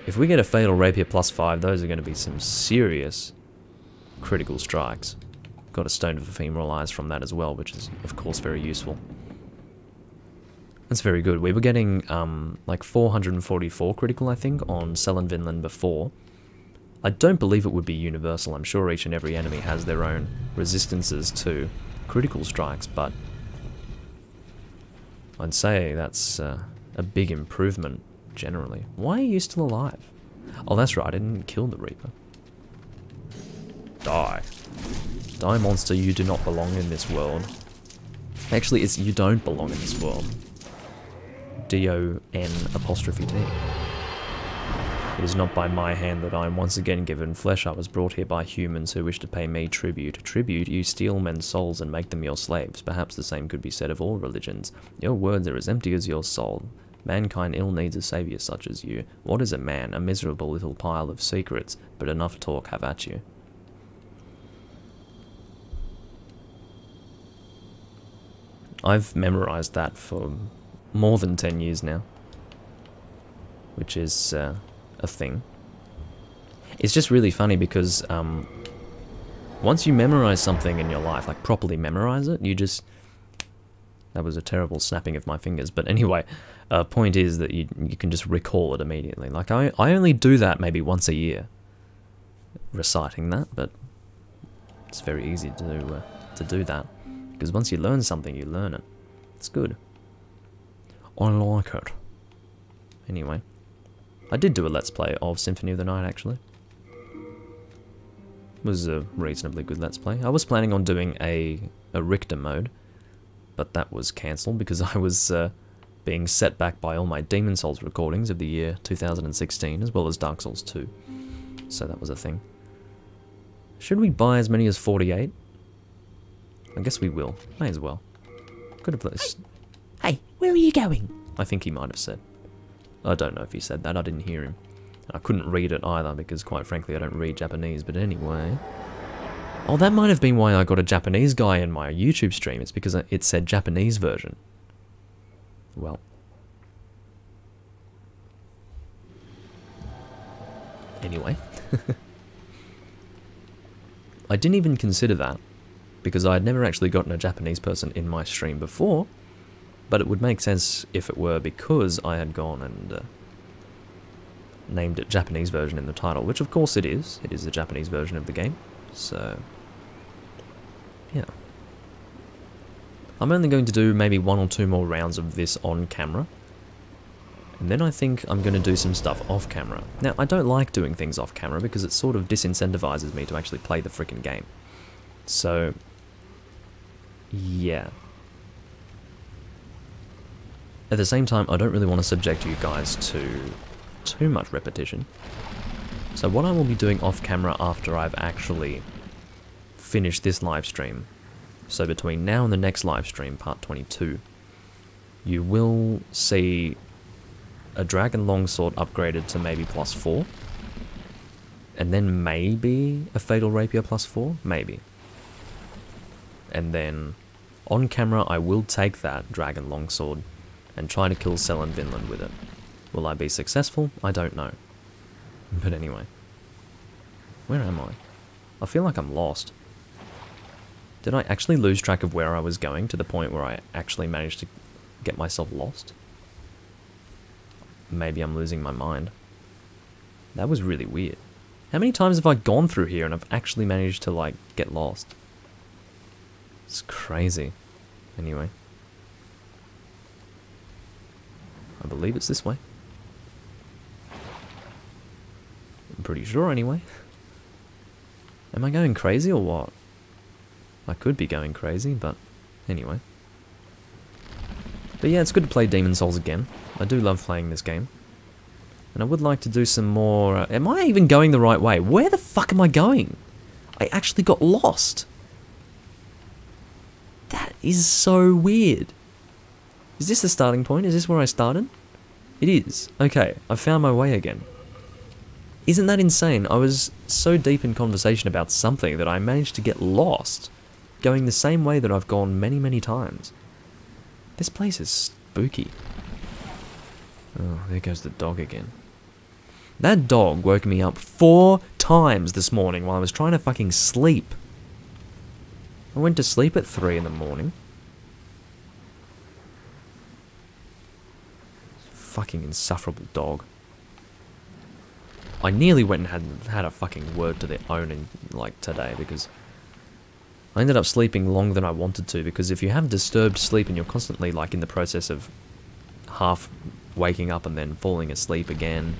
If we get a Fatal Rapier +5, those are going to be some serious critical strikes. Got a Stone of Ephemeral Eyes from that as well, which is, of course, very useful. That's very good. We were getting, like 444 critical, I think, on Selen Vinland before. I don't believe it would be universal. I'm sure each and every enemy has their own resistances to critical strikes, but I'd say that's a big improvement, generally. Why are you still alive? Oh, that's right, I didn't kill the Reaper. Die. Die, monster, you do not belong in this world. Actually, it's you don't belong in this world. D-O-N''T. It is not by my hand that I am once again given flesh. I was brought here by humans who wish to pay me tribute. Tribute, you steal men's souls and make them your slaves. Perhaps the same could be said of all religions. Your words are as empty as your soul. Mankind ill needs a saviour such as you. What is a man? A miserable little pile of secrets, but enough talk have at you. I've memorised that for more than 10 years now, which is a thing. It's just really funny because once you memorise something in your life, like properly memorise it, you just... That was a terrible snapping of my fingers, but anyway, point is that you can just recall it immediately. Like I only do that maybe once a year, reciting that, but it's very easy to do that, because once you learn something, you learn it. It's good. I like it. Anyway, I did do a Let's Play of Symphony of the Night, actually. It was a reasonably good Let's Play. I was planning on doing a Richter mode, but that was cancelled because I was being set back by all my Demon Souls recordings of the year 2016, as well as Dark Souls 2. So that was a thing. Should we buy as many as 48? I guess we will. May as well. Could have let. Hey, where are you going? I think he might have said. I don't know if he said that, I didn't hear him. I couldn't read it either, because quite frankly I don't read Japanese, but anyway. Oh, that might have been why I got a Japanese guy in my YouTube stream, it's because it said Japanese version. Well. Anyway. I didn't even consider that, because I had never actually gotten a Japanese person in my stream before, but it would make sense if it were because I had gone and named it Japanese version in the title, which of course it is. It is the Japanese version of the game, so yeah. I'm only going to do maybe 1 or 2 more rounds of this on camera, and then I think I'm going to do some stuff off camera. Now, I don't like doing things off camera because it sort of disincentivizes me to actually play the frickin' game. So, yeah. At the same time, I don't really want to subject you guys to too much repetition. So what I will be doing off camera after I've actually finished this live stream, so between now and the next live stream, part 22, you will see a Dragon Longsword upgraded to maybe +4, and then maybe a Fatal Rapier +4, maybe. And then on camera I will take that Dragon Longsword and try to kill Selen Vinland with it. Will I be successful? I don't know. But anyway. Where am I? I feel like I'm lost. Did I actually lose track of where I was going to the point where I actually managed to get myself lost? Maybe I'm losing my mind. That was really weird. How many times have I gone through here and I've actually managed to, like, get lost? It's crazy. Anyway. I believe it's this way. I'm pretty sure anyway. Am I going crazy or what? I could be going crazy, but anyway. But yeah, it's good to play Demon Souls again. I do love playing this game. And I would like to do some more... am I even going the right way? Where the fuck am I going? I actually got lost. That is so weird. Is this the starting point? Is this where I started? It is. Okay, I found my way again. Isn't that insane? I was so deep in conversation about something that I managed to get lost, going the same way that I've gone many, many times. This place is spooky. Oh, there goes the dog again. That dog woke me up 4 times this morning while I was trying to fucking sleep. I went to sleep at 3 in the morning. Fucking insufferable dog. I nearly went and had a fucking word to their owner like today because I ended up sleeping longer than I wanted to, because if you have disturbed sleep and you're constantly like in the process of half waking up and then falling asleep again,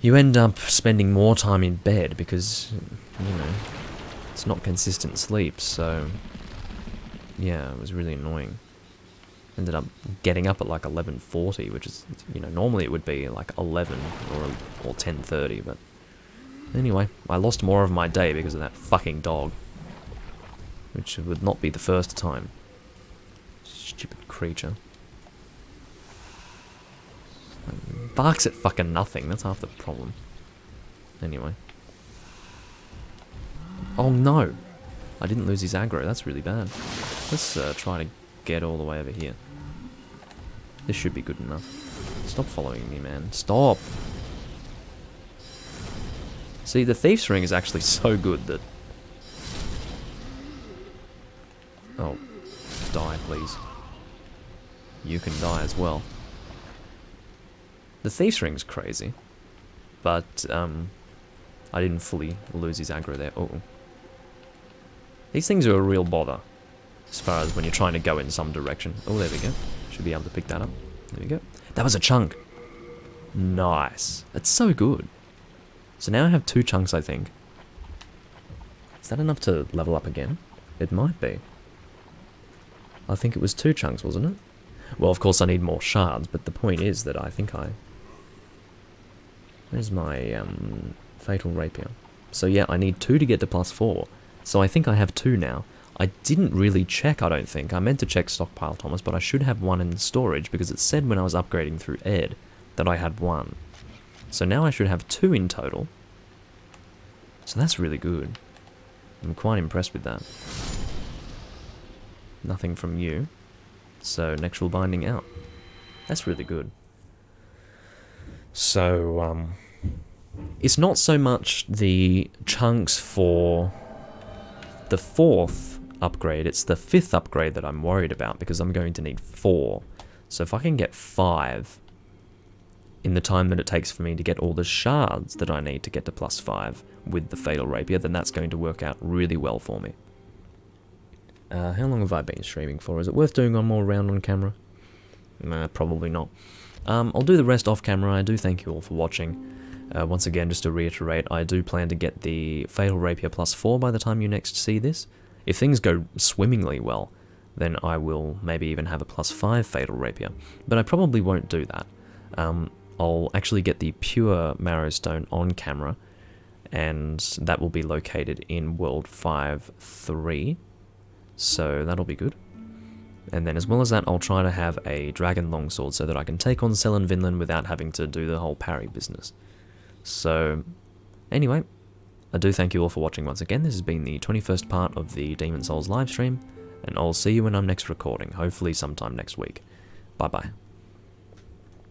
you end up spending more time in bed because, you know, it's not consistent sleep. So yeah, it was really annoying. Ended up getting up at like 11:40, which is, you know, normally it would be like 11 or 10:30, but anyway, I lost more of my day because of that fucking dog, which would not be the first time. Stupid creature. Barks at fucking nothing, that's half the problem. Anyway. Oh no! I didn't lose his aggro, that's really bad. Let's try to get all the way over here. This should be good enough. Stop following me, man. Stop! See, the Thief's Ring is actually so good that... Oh. Die, please. You can die as well. The Thief's Ring's crazy. But, I didn't fully lose his aggro there. Uh-oh. These things are a real bother, as far as when you're trying to go in some direction. Oh, there we go. Should be able to pick that up. There we go. That was a chunk. Nice. That's so good. So now I have 2 chunks, I think. Is that enough to level up again? It might be. I think it was 2 chunks, wasn't it? Well, of course I need more shards, but the point is that I think I... Where's my Fatal Rapier? So yeah, I need 2 to get to +4. So I think I have 2 now. I didn't really check, I don't think. I meant to check stockpile, Thomas, but I should have 1 in storage because it said when I was upgrading through Ed that I had 1. So now I should have 2 in total. So that's really good. I'm quite impressed with that. Nothing from you. So Nexual Binding out. That's really good. So, it's not so much the chunks for the 4th upgrade, it's the 5th upgrade that I'm worried about, because I'm going to need 4. So if I can get 5 in the time that it takes for me to get all the shards that I need to get to +5 with the Fatal Rapier, then that's going to work out really well for me. How long have I been streaming for? Is it worth doing one more round on camera? Nah, probably not. I'll do the rest off camera. I do thank you all for watching. Once again, just to reiterate, I do plan to get the Fatal Rapier +4 by the time you next see this. If things go swimmingly well, then I will maybe even have a +5 Fatal Rapier. But I probably won't do that. I'll actually get the pure Marrow Stone on camera, and that will be located in World 5-3. So that'll be good. And then as well as that, I'll try to have a Dragon Longsword so that I can take on Selen Vinland without having to do the whole parry business. So, anyway, I do thank you all for watching once again. This has been the 21st part of the Demon Souls livestream, and I'll see you when I'm next recording, hopefully sometime next week. Bye bye.